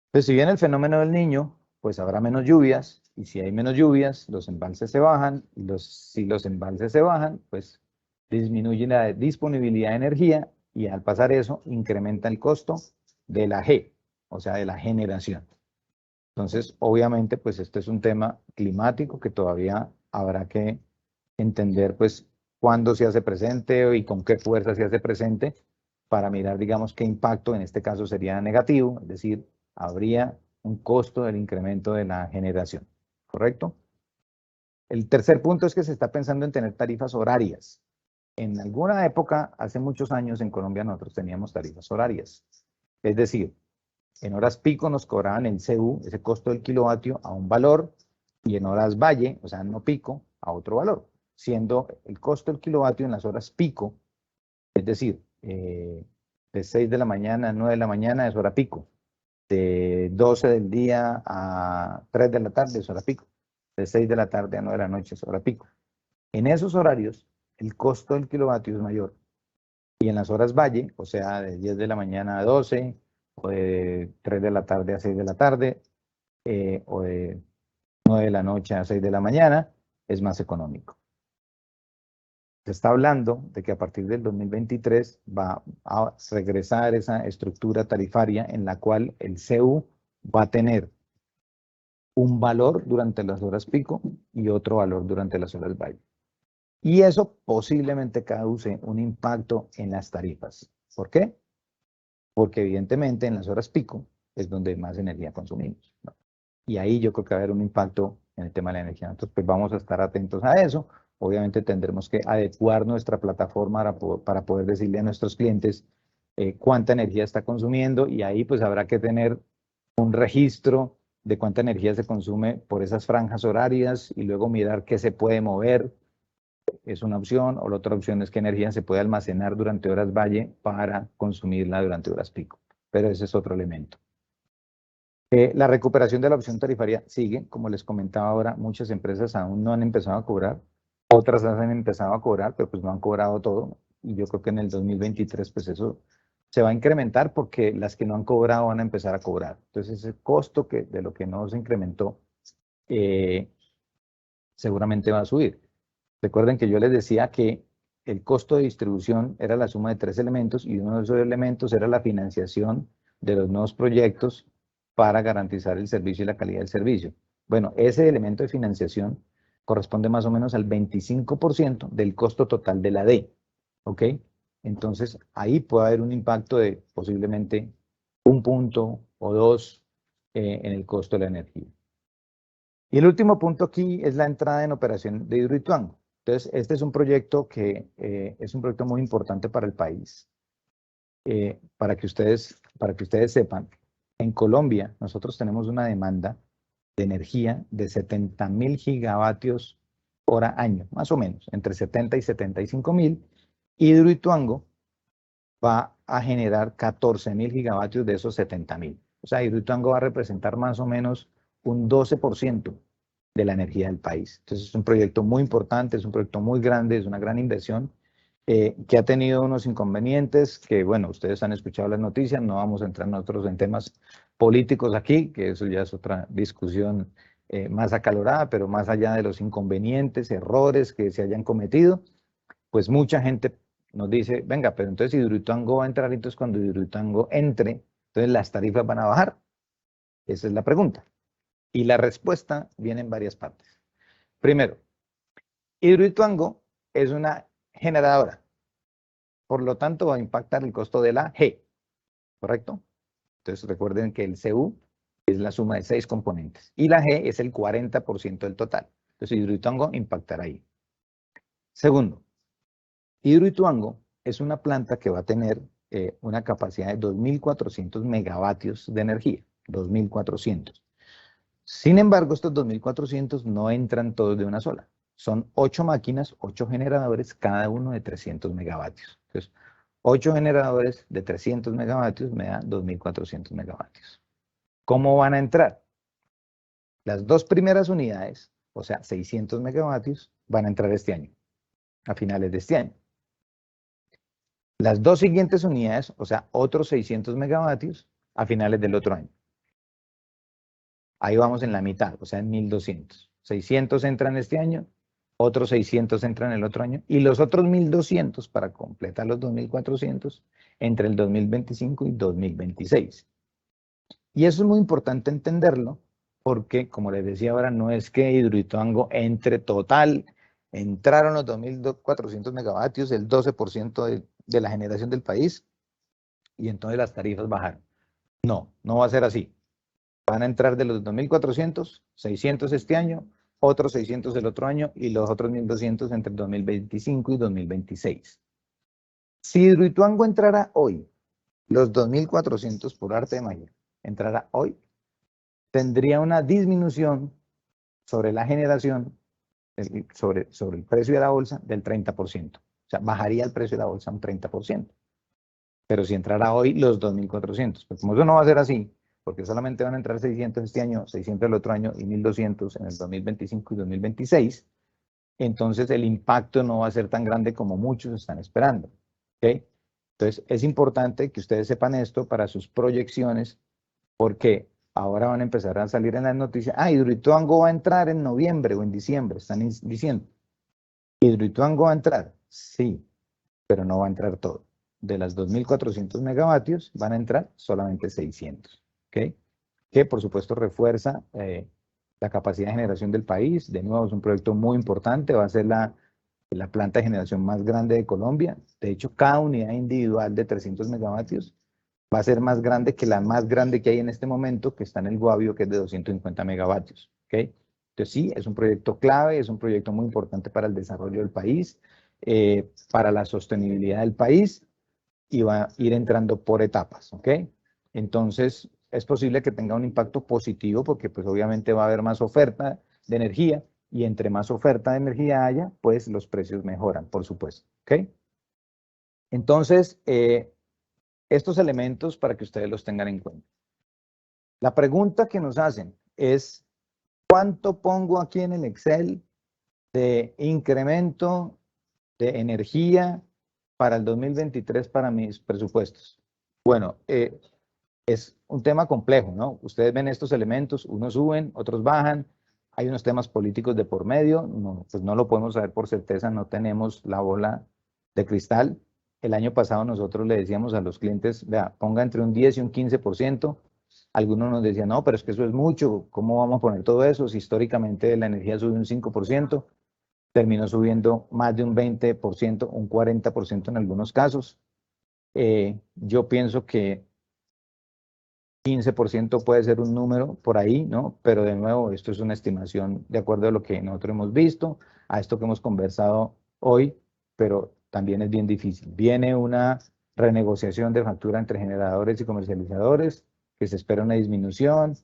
Entonces, si viene el fenómeno del Niño, pues habrá menos lluvias, y si hay menos lluvias, los embalses se bajan, y si los embalses se bajan, pues disminuye la disponibilidad de energía, y al pasar eso, incrementa el costo de la G, o sea, de la generación. Entonces, obviamente, pues este es un tema climático que todavía habrá que entender, pues, cuándo se hace presente y con qué fuerza se hace presente para mirar, digamos, qué impacto en este caso sería negativo, es decir, habría un costo del incremento de la generación, ¿correcto? El tercer punto es que se está pensando en tener tarifas horarias. En alguna época, hace muchos años en Colombia nosotros teníamos tarifas horarias, es decir, en horas pico nos cobraban el CU, ese costo del kilovatio, a un valor, y en horas valle, o sea, no pico, a otro valor, siendo el costo del kilovatio en las horas pico, es decir, de 6 de la mañana a 9 de la mañana es hora pico, de 12 del día a 3 de la tarde es hora pico, de 6 de la tarde a 9 de la noche es hora pico. En esos horarios, el costo del kilovatio es mayor. Y en las horas valle, o sea, de 10 de la mañana a 12, o de 3 de la tarde a 6 de la tarde, o de 9 de la noche a 6 de la mañana, es más económico. Se está hablando de que a partir del 2023 va a regresar esa estructura tarifaria en la cual el CU va a tener un valor durante las horas pico y otro valor durante las horas valle. Y eso posiblemente cause un impacto en las tarifas. ¿Por qué? Porque evidentemente en las horas pico es donde más energía consumimos, ¿no? Y ahí yo creo que va a haber un impacto en el tema de la energía. Entonces, pues vamos a estar atentos a eso. Obviamente tendremos que adecuar nuestra plataforma para poder decirle a nuestros clientes cuánta energía está consumiendo, y ahí pues habrá que tener un registro de cuánta energía se consume por esas franjas horarias y luego mirar qué se puede mover. Es una opción, o la otra opción es qué energía se puede almacenar durante horas valle para consumirla durante horas pico. Pero ese es otro elemento. La recuperación de la opción tarifaria sigue, como les comentaba ahora, muchas empresas aún no han empezado a cobrar, otras han empezado a cobrar, pero pues no han cobrado todo, y yo creo que en el 2023 pues eso se va a incrementar porque las que no han cobrado van a empezar a cobrar. Entonces ese costo de lo que no se incrementó seguramente va a subir. Recuerden que yo les decía que el costo de distribución era la suma de 3 elementos y uno de esos elementos era la financiación de los nuevos proyectos para garantizar el servicio y la calidad del servicio. Bueno, ese elemento de financiación corresponde más o menos al 25% del costo total de la D, ¿ok? Entonces, ahí puede haber un impacto de posiblemente 1 punto o 2 en el costo de la energía. Y el último punto aquí es la entrada en operación de Hidroituango. Entonces, este es un proyecto que es un proyecto muy importante para el país. Para que ustedes sepan, en Colombia nosotros tenemos una demanda de energía de 70.000 gigavatios hora año, más o menos, entre 70 y 75.000. Hidroituango va a generar 14.000 gigavatios de esos 70.000. O sea, Hidroituango va a representar más o menos un 12% de la energía del país. Entonces es un proyecto muy importante, es un proyecto muy grande, es una gran inversión que ha tenido unos inconvenientes que, bueno, ustedes han escuchado las noticias, no vamos a entrar nosotros en temas políticos aquí, que eso ya es otra discusión más acalorada, pero más allá de los inconvenientes, errores que se hayan cometido, pues mucha gente nos dice, venga, pero entonces Hidroituango va a entrar, entonces cuando Hidroituango entre, entonces las tarifas van a bajar. Esa es la pregunta. Y la respuesta viene en varias partes. Primero, Hidroituango es una generadora, por lo tanto va a impactar el costo de la G, ¿correcto? Entonces recuerden que el CU es la suma de 6 componentes y la G es el 40% del total. Entonces Hidroituango impactará ahí. Segundo, Hidroituango es una planta que va a tener una capacidad de 2.400 megavatios de energía, 2.400. Sin embargo, estos 2.400 no entran todos de una sola. Son 8 máquinas, 8 generadores, cada uno de 300 megavatios. Entonces, 8 generadores de 300 megavatios me dan 2.400 megavatios. ¿Cómo van a entrar? Las dos primeras unidades, o sea, 600 megavatios, van a entrar este año, a finales de este año. Las dos siguientes unidades, o sea, otros 600 megavatios, a finales del otro año. Ahí vamos en la mitad, o sea, en 1.200. 600 entran este año, otros 600 entran el otro año, y los otros 1.200 para completar los 2.400 entre el 2025 y 2026. Y eso es muy importante entenderlo, porque, como les decía ahora, no es que Hidroituango entre total, entraron los 2.400 megavatios, el 12% de la generación del país, y entonces las tarifas bajaron. No, no va a ser así. Van a entrar de los 2.400, 600 este año, otros 600 el otro año y los otros 1.200 entre 2025 y 2026. Si Hidroituango entrara hoy, los 2.400 por arte de magia, entrara hoy, tendría una disminución sobre la generación, sobre el precio de la bolsa del 30%. O sea, bajaría el precio de la bolsa un 30%. Pero si entrara hoy, los 2.400. Pues como eso no va a ser así, porque solamente van a entrar 600 este año, 600 el otro año y 1.200 en el 2025 y 2026, entonces el impacto no va a ser tan grande como muchos están esperando. ¿Okay? Entonces es importante que ustedes sepan esto para sus proyecciones, porque ahora van a empezar a salir en las noticias, Hidroituango va a entrar en noviembre o en diciembre, están diciendo. ¿Hidroituango va a entrar? Sí, pero no va a entrar todo. De las 2.400 megavatios van a entrar solamente 600. ¿Okay? Que por supuesto refuerza la capacidad de generación del país. De nuevo, es un proyecto muy importante, va a ser la planta de generación más grande de Colombia. De hecho, cada unidad individual de 300 megavatios va a ser más grande que la más grande que hay en este momento, que está en el Guavio, que es de 250 megavatios. ¿Okay? Entonces sí, es un proyecto clave, es un proyecto muy importante para el desarrollo del país, para la sostenibilidad del país, y va a ir entrando por etapas. ¿Ok? Entonces, es posible que tenga un impacto positivo porque pues obviamente va a haber más oferta de energía y entre más oferta de energía haya, pues los precios mejoran, por supuesto. ¿Ok? Entonces, estos elementos para que ustedes los tengan en cuenta. La pregunta que nos hacen es, ¿cuánto pongo aquí en el Excel de incremento de energía para el 2023 para mis presupuestos? Bueno, es un tema complejo, ¿no? Ustedes ven estos elementos, unos suben, otros bajan, hay unos temas políticos de por medio, no, pues no lo podemos saber por certeza, no tenemos la bola de cristal. El año pasado nosotros le decíamos a los clientes, vea, ponga entre un 10 y un 15%. Algunos nos decían, no, pero es que eso es mucho, ¿cómo vamos a poner todo eso? Si históricamente la energía sube un 5%, terminó subiendo más de un 20%, un 40% en algunos casos. Yo pienso que 15% puede ser un número por ahí, ¿no? Pero de nuevo, esto es una estimación de acuerdo a lo que nosotros hemos visto, a esto que hemos conversado hoy, pero también es bien difícil. Viene una renegociación de factura entre generadores y comercializadores, que se espera una disminución,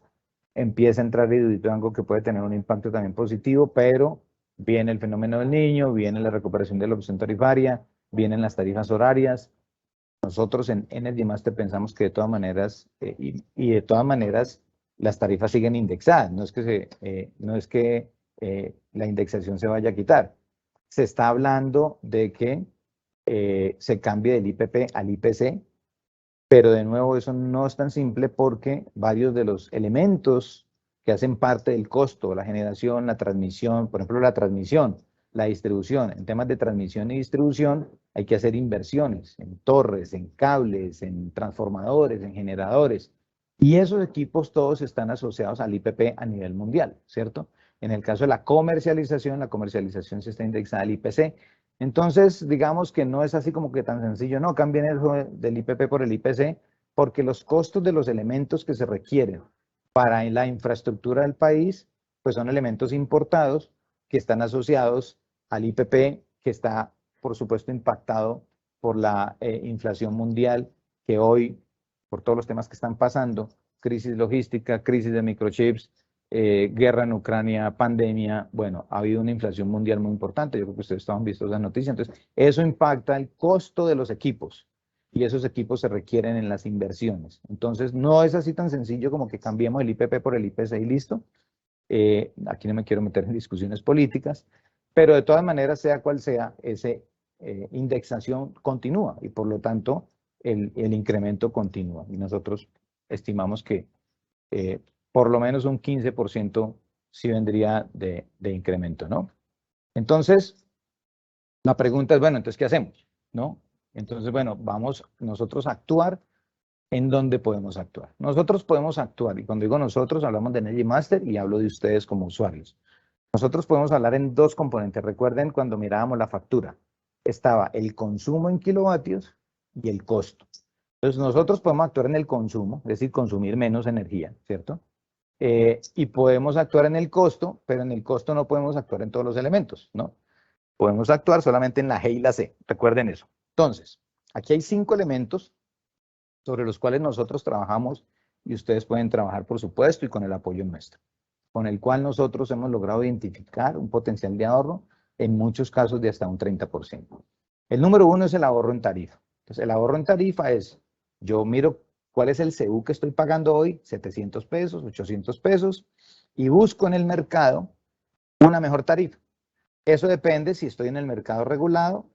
empieza a entrar Hidroituango que puede tener un impacto también positivo, pero viene el fenómeno del niño, viene la recuperación de la opción tarifaria, vienen las tarifas horarias. Nosotros en Energy Master pensamos que de todas maneras, de todas maneras, las tarifas siguen indexadas, no es que la indexación se vaya a quitar. Se está hablando de que se cambie del IPP al IPC, pero de nuevo eso no es tan simple porque varios de los elementos que hacen parte del costo, la generación, la transmisión, por ejemplo la transmisión, la distribución, en temas de transmisión y distribución hay que hacer inversiones en torres, en cables, en transformadores, en generadores, y esos equipos todos están asociados al IPP a nivel mundial, ¿cierto? En el caso de la comercialización sí está indexada al IPC. Entonces, digamos que no es así como que tan sencillo, no, cambien eso del IPP por el IPC, porque los costos de los elementos que se requieren para la infraestructura del país, pues son elementos importados que están asociados al IPP, que está, por supuesto, impactado por la inflación mundial, que hoy, por todos los temas que están pasando, crisis logística, crisis de microchips, guerra en Ucrania, pandemia, bueno, ha habido una inflación mundial muy importante, yo creo que ustedes estaban vistos la noticia, entonces eso impacta el costo de los equipos y esos equipos se requieren en las inversiones. Entonces no es así tan sencillo como que cambiemos el IPP por el IPC y listo. Aquí no me quiero meter en discusiones políticas, pero de todas maneras, sea cual sea, esa indexación continúa y por lo tanto el incremento continúa y nosotros estimamos que por lo menos un 15% sí vendría de incremento, ¿no? Entonces, la pregunta es, bueno, entonces, ¿qué hacemos? ¿No? Entonces, bueno, vamos nosotros a actuar en dónde podemos actuar. Nosotros podemos actuar, y cuando digo nosotros, hablamos de Energy Master y hablo de ustedes como usuarios. Nosotros podemos hablar en dos componentes. Recuerden cuando mirábamos la factura, estaba el consumo en kilovatios y el costo. Entonces, nosotros podemos actuar en el consumo, es decir, consumir menos energía, ¿cierto? Y podemos actuar en el costo, pero en el costo no podemos actuar en todos los elementos, ¿no? Podemos actuar solamente en la G y la C, recuerden eso. Entonces, aquí hay 5 elementos sobre los cuales nosotros trabajamos y ustedes pueden trabajar, por supuesto, y con el apoyo nuestro, con el cual nosotros hemos logrado identificar un potencial de ahorro, en muchos casos de hasta un 30%. El número 1 es el ahorro en tarifa. Entonces, el ahorro en tarifa es, yo miro cuál es el CU que estoy pagando hoy, 700 pesos, 800 pesos, y busco en el mercado una mejor tarifa. Eso depende si estoy en el mercado regulado,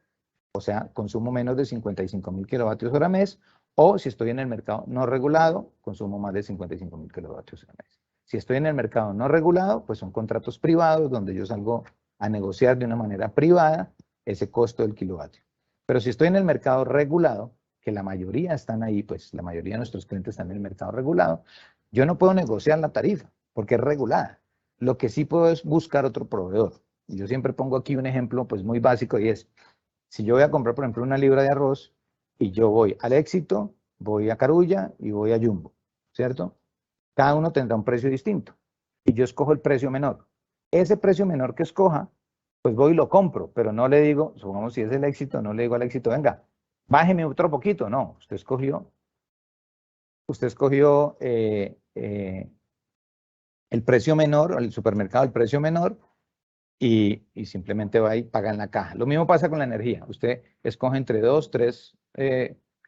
o sea, consumo menos de 55.000 kilovatios hora mes, o si estoy en el mercado no regulado, consumo más de 55.000 kilovatios hora mes. Si estoy en el mercado no regulado, pues son contratos privados donde yo salgo a negociar de una manera privada ese costo del kilovatio. Pero si estoy en el mercado regulado, que la mayoría están ahí, pues la mayoría de nuestros clientes están en el mercado regulado, yo no puedo negociar la tarifa porque es regulada. Lo que sí puedo es buscar otro proveedor. Y yo siempre pongo aquí un ejemplo pues muy básico y es, si yo voy a comprar por ejemplo una libra de arroz y yo voy al Éxito, voy a Carulla y voy a Jumbo, ¿cierto? Cada uno tendrá un precio distinto y yo escojo el precio menor. Ese precio menor que escoja, pues voy y lo compro, pero no le digo, supongamos si es el Éxito, no le digo al Éxito, venga, bájeme otro poquito. No, usted escogió el precio menor, el supermercado el precio menor, y simplemente va y paga en la caja. Lo mismo pasa con la energía. Usted escoge entre 2, 3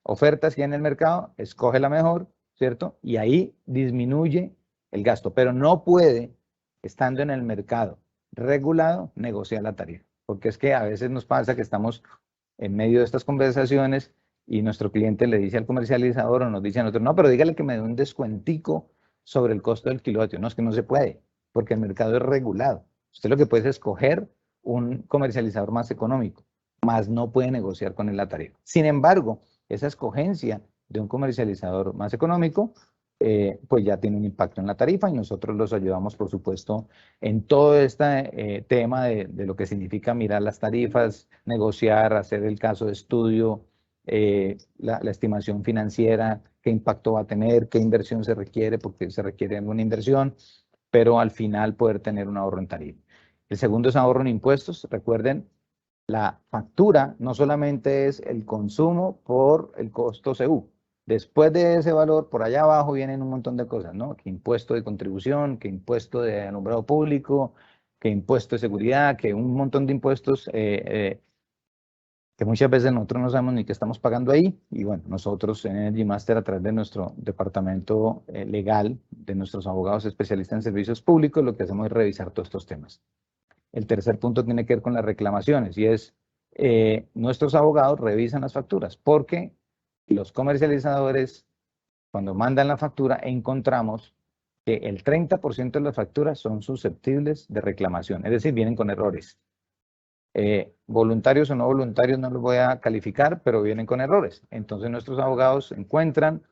ofertas que hay en el mercado, escoge la mejor, ¿cierto? Y ahí disminuye el gasto, pero no puede, estando en el mercado regulado, negociar la tarifa, porque es que a veces nos pasa que estamos en medio de estas conversaciones y nuestro cliente le dice al comercializador o nos dice a nosotros, no, pero dígale que me dé un descuentico sobre el costo del kilovatio. No, es que no se puede, porque el mercado es regulado. Usted lo que puede es escoger un comercializador más económico, más no puede negociar con él la tarifa. Sin embargo, esa escogencia de un comercializador más económico, pues ya tiene un impacto en la tarifa y nosotros los ayudamos, por supuesto, en todo este tema de lo que significa mirar las tarifas, negociar, hacer el caso de estudio, la estimación financiera, qué impacto va a tener, qué inversión se requiere, porque se requiere alguna inversión, pero al final poder tener un ahorro en tarifa. El segundo es ahorro en impuestos. Recuerden, la factura no solamente es el consumo por el costo CU. Después de ese valor, por allá abajo vienen un montón de cosas, ¿no? Que impuesto de contribución, que impuesto de alumbrado público, que impuesto de seguridad, que un montón de impuestos que muchas veces nosotros no sabemos ni qué estamos pagando ahí. Y bueno, nosotros en Energy Master, a través de nuestro departamento legal, de nuestros abogados especialistas en servicios públicos, lo que hacemos es revisar todos estos temas. El tercer punto tiene que ver con las reclamaciones y es nuestros abogados revisan las facturas porque los comercializadores, cuando mandan la factura, encontramos que el 30% de las facturas son susceptibles de reclamación, es decir, vienen con errores. Voluntarios o no voluntarios no los voy a calificar, pero vienen con errores. Entonces nuestros abogados encuentran,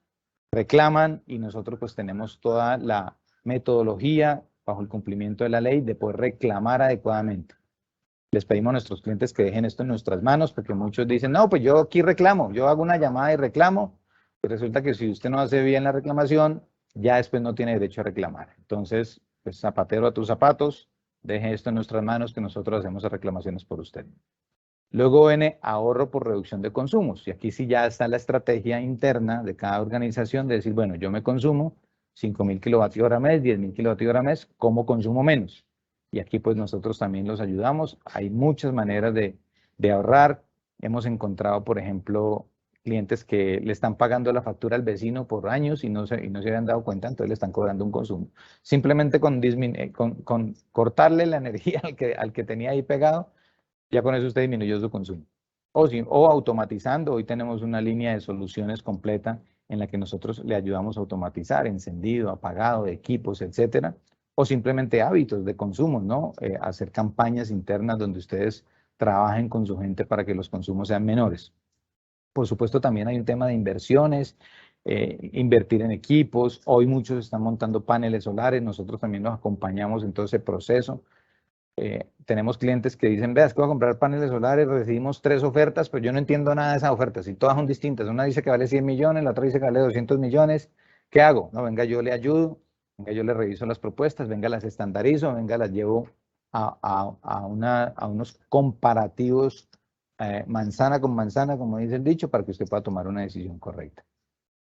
reclaman y nosotros pues tenemos toda la metodología bajo el cumplimiento de la ley de poder reclamar adecuadamente. Les pedimos a nuestros clientes que dejen esto en nuestras manos porque muchos dicen, no, pues yo aquí reclamo, yo hago una llamada y reclamo, y resulta que si usted no hace bien la reclamación, ya después no tiene derecho a reclamar. Entonces, pues zapatero a tus zapatos, deje esto en nuestras manos que nosotros hacemos las reclamaciones por usted. Luego viene ahorro por reducción de consumos. Y aquí sí ya está la estrategia interna de cada organización de decir, bueno, yo me consumo 5.000 kWh mes, 10.000 kWh mes, ¿cómo consumo menos? Y aquí pues nosotros también los ayudamos. Hay muchas maneras de ahorrar. Hemos encontrado, por ejemplo, clientes que le están pagando la factura al vecino por años y no se habían dado cuenta, entonces le están cobrando un consumo. Simplemente con cortarle la energía al que tenía ahí pegado, ya con eso usted disminuyó su consumo. O automatizando, hoy tenemos una línea de soluciones completa en la que nosotros le ayudamos a automatizar encendido, apagado de equipos, etcétera, o simplemente hábitos de consumo, ¿no? Hacer campañas internas donde ustedes trabajen con su gente para que los consumos sean menores. Por supuesto, también hay un tema de inversiones, invertir en equipos. Hoy muchos están montando paneles solares, nosotros también los acompañamos en todo ese proceso. Tenemos clientes que dicen, vea, es que voy a comprar paneles solares, recibimos 3 ofertas, pero yo no entiendo nada de esas ofertas y todas son distintas. Una dice que vale 100 millones, la otra dice que vale 200 millones. ¿Qué hago? No, venga, yo le ayudo, venga, yo le reviso las propuestas, venga, las estandarizo, venga, las llevo a unos comparativos manzana con manzana, como dice el dicho, para que usted pueda tomar una decisión correcta.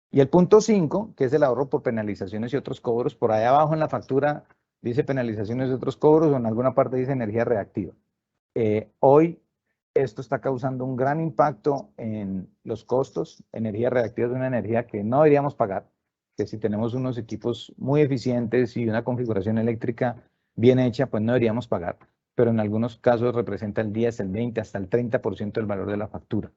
Y el punto 5, que es el ahorro por penalizaciones y otros cobros, por ahí abajo en la factura dice penalizaciones y otros cobros, o en alguna parte dice energía reactiva. Hoy esto está causando un gran impacto en los costos. Energía reactiva es una energía que no deberíamos pagar, que si tenemos unos equipos muy eficientes y una configuración eléctrica bien hecha, pues no deberíamos pagar, pero en algunos casos representa el 10, el 20, hasta el 30% del valor de la factura.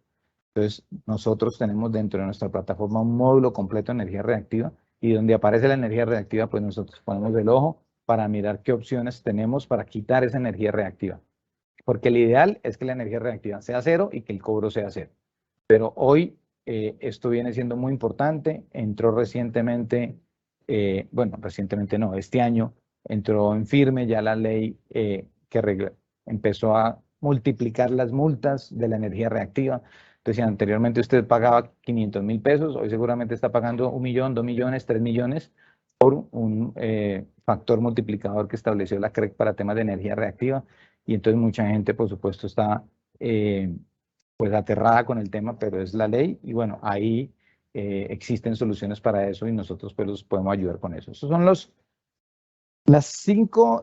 Entonces, nosotros tenemos dentro de nuestra plataforma un módulo completo de energía reactiva y donde aparece la energía reactiva, pues nosotros ponemos el ojo para mirar qué opciones tenemos para quitar esa energía reactiva. Porque el ideal es que la energía reactiva sea cero y que el cobro sea cero. Pero hoy esto viene siendo muy importante. Entró recientemente, bueno, recientemente no, este año entró en firme ya la ley que empezó a multiplicar las multas de la energía reactiva. Entonces, si anteriormente usted pagaba 500.000 pesos, hoy seguramente está pagando 1 millón, 2 millones, 3 millones por un factor multiplicador que estableció la CREC para temas de energía reactiva. Y entonces mucha gente, por supuesto, está pues aterrada con el tema, pero es la ley. Y bueno, ahí existen soluciones para eso y nosotros pues los podemos ayudar con eso. Esos son los 5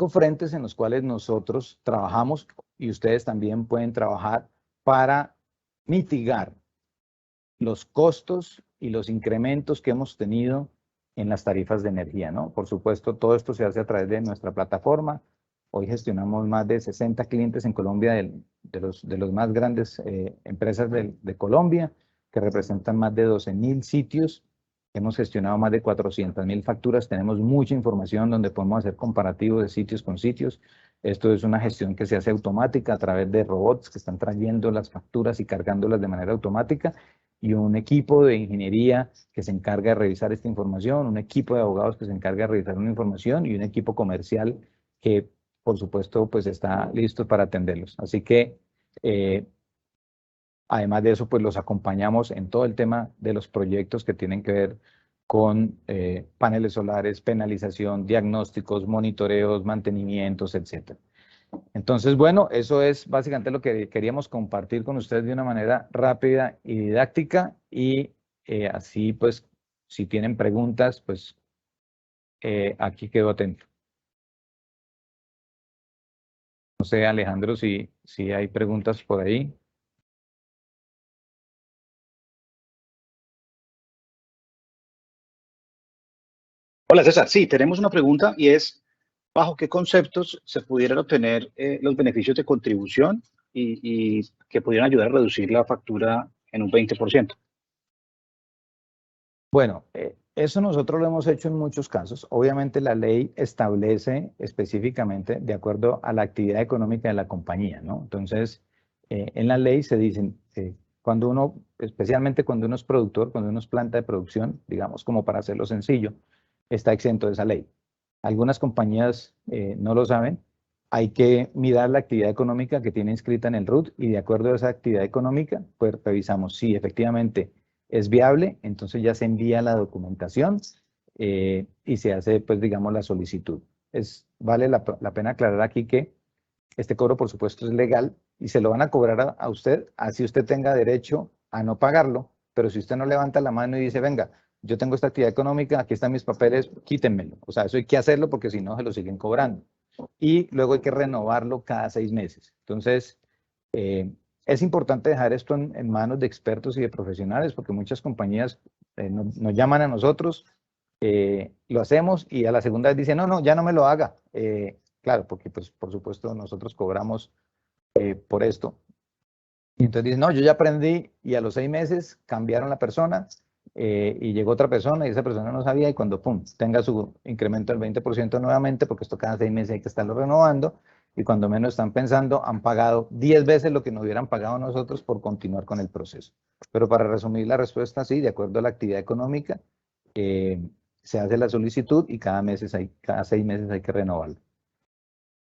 frentes en los cuales nosotros trabajamos y ustedes también pueden trabajar para mitigar los costos y los incrementos que hemos tenido en las tarifas de energía, ¿no? Por supuesto, todo esto se hace a través de nuestra plataforma. Hoy gestionamos más de 60 clientes en Colombia de los más grandes empresas de Colombia, que representan más de 12.000 sitios. Hemos gestionado más de 400.000 facturas. Tenemos mucha información donde podemos hacer comparativos de sitios con sitios. Esto es una gestión que se hace automática a través de robots que están trayendo las facturas y cargándolas de manera automática, y un equipo de ingeniería que se encarga de revisar esta información, un equipo de abogados que se encarga de revisar una información y un equipo comercial que, por supuesto, pues está listo para atenderlos. Así que, además de eso, pues los acompañamos en todo el tema de los proyectos que tienen que ver con paneles solares, penalización, diagnósticos, monitoreos, mantenimientos, etc. Entonces, bueno, eso es básicamente lo que queríamos compartir con ustedes de una manera rápida y didáctica, y así, pues, si tienen preguntas, pues aquí quedo atento. No sé, Alejandro, si hay preguntas por ahí. Hola César, sí, tenemos una pregunta y es, ¿bajo qué conceptos se pudieran obtener los beneficios de contribución y que pudieran ayudar a reducir la factura en un 20%? Bueno, eso nosotros lo hemos hecho en muchos casos. Obviamente la ley establece específicamente de acuerdo a la actividad económica de la compañía, ¿no? Entonces, en la ley se dicen, cuando uno, especialmente cuando uno es productor, cuando uno es planta de producción, digamos, como para hacerlo sencillo, está exento de esa ley. Algunas compañías no lo saben. Hay que mirar la actividad económica que tiene inscrita en el RUT, y de acuerdo a esa actividad económica, pues revisamos si efectivamente es viable. Entonces ya se envía la documentación y se hace, pues, digamos, la solicitud. Vale la pena aclarar aquí que este cobro, por supuesto, es legal y se lo van a cobrar a usted, así usted tenga derecho a no pagarlo, pero si usted no levanta la mano y dice, venga, yo tengo esta actividad económica, aquí están mis papeles, quítenmelo. O sea, eso hay que hacerlo porque si no se lo siguen cobrando. Y luego hay que renovarlo cada 6 meses. Entonces, es importante dejar esto en manos de expertos y de profesionales, porque muchas compañías nos llaman a nosotros, lo hacemos y a la segunda vez dicen, no, ya no me lo haga. Claro, porque pues por supuesto nosotros cobramos por esto. Y entonces dicen, no, yo ya aprendí, y a los 6 meses cambiaron la persona y llegó otra persona y esa persona no sabía, y cuando pum, tenga su incremento del 20% nuevamente, porque esto cada 6 meses hay que estarlo renovando, y cuando menos están pensando, han pagado 10 veces lo que nos hubieran pagado nosotros por continuar con el proceso. Pero para resumir la respuesta, sí, de acuerdo a la actividad económica, se hace la solicitud y cada 6 meses hay que renovarlo.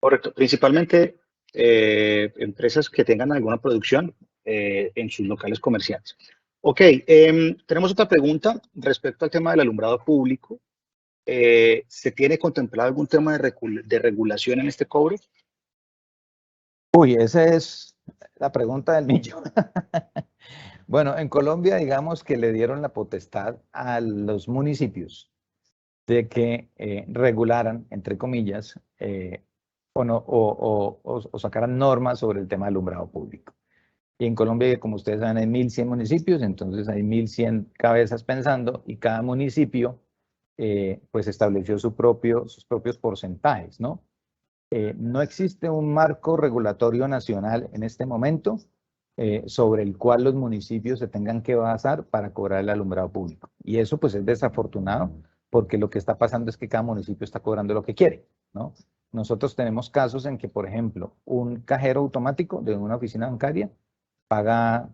Correcto, principalmente empresas que tengan alguna producción en sus locales comerciales. Ok, tenemos otra pregunta respecto al tema del alumbrado público. ¿Se tiene contemplado algún tema de regulación en este cobro? Uy, esa es la pregunta del millón. Bueno, en Colombia, digamos que le dieron la potestad a los municipios de que regularan, entre comillas, o sacaran normas sobre el tema del alumbrado público. Y en Colombia, como ustedes saben, hay 1.100 municipios, entonces hay 1.100 cabezas pensando, y cada municipio pues estableció sus propios porcentajes, ¿no? No existe un marco regulatorio nacional en este momento sobre el cual los municipios se tengan que basar para cobrar el alumbrado público. Y eso pues es desafortunado, porque lo que está pasando es que cada municipio está cobrando lo que quiere, ¿no? Nosotros tenemos casos en que, por ejemplo, un cajero automático de una oficina bancaria paga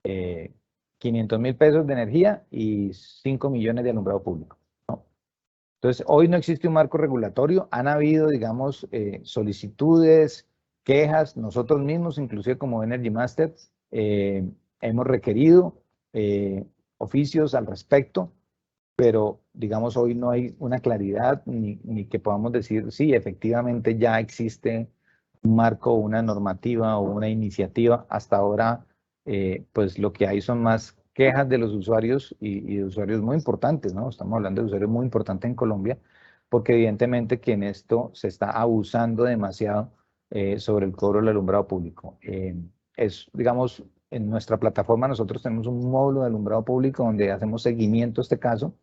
500.000 pesos de energía y 5 millones de alumbrado público, ¿no? Entonces, hoy no existe un marco regulatorio. Han habido, digamos, solicitudes, quejas. Nosotros mismos, inclusive como Energy Master, hemos requerido oficios al respecto, pero digamos hoy no hay una claridad ni que podamos decir, sí, efectivamente ya existe un marco, una normativa o una iniciativa. Hasta ahora, pues lo que hay son más quejas de los usuarios y de usuarios muy importantes, ¿no? Estamos hablando de usuarios muy importantes en Colombia, porque evidentemente que en esto se está abusando demasiado sobre el cobro del alumbrado público. Es, digamos, En nuestra plataforma nosotros tenemos un módulo de alumbrado público donde hacemos seguimiento a este caso,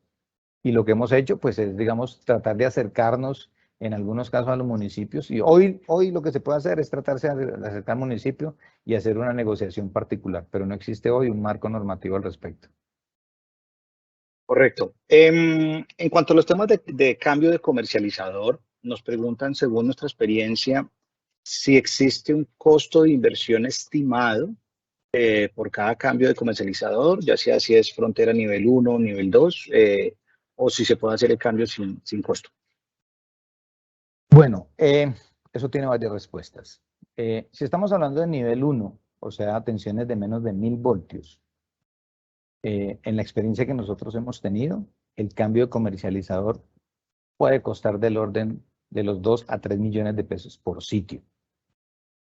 y lo que hemos hecho pues es, digamos, tratar de acercarnos en algunos casos a los municipios, y hoy lo que se puede hacer es tratarse de acercar al municipio y hacer una negociación particular, pero no existe hoy un marco normativo al respecto. Correcto. En cuanto a los temas de cambio de comercializador, nos preguntan, según nuestra experiencia, si existe un costo de inversión estimado por cada cambio de comercializador, ya sea si es frontera nivel 1, nivel 2, o si se puede hacer el cambio sin costo. Bueno, eso tiene varias respuestas. Si estamos hablando de nivel 1, o sea, tensiones de menos de 1000 voltios, en la experiencia que nosotros hemos tenido, el cambio de comercializador puede costar del orden de los 2 a 3 millones de pesos por sitio.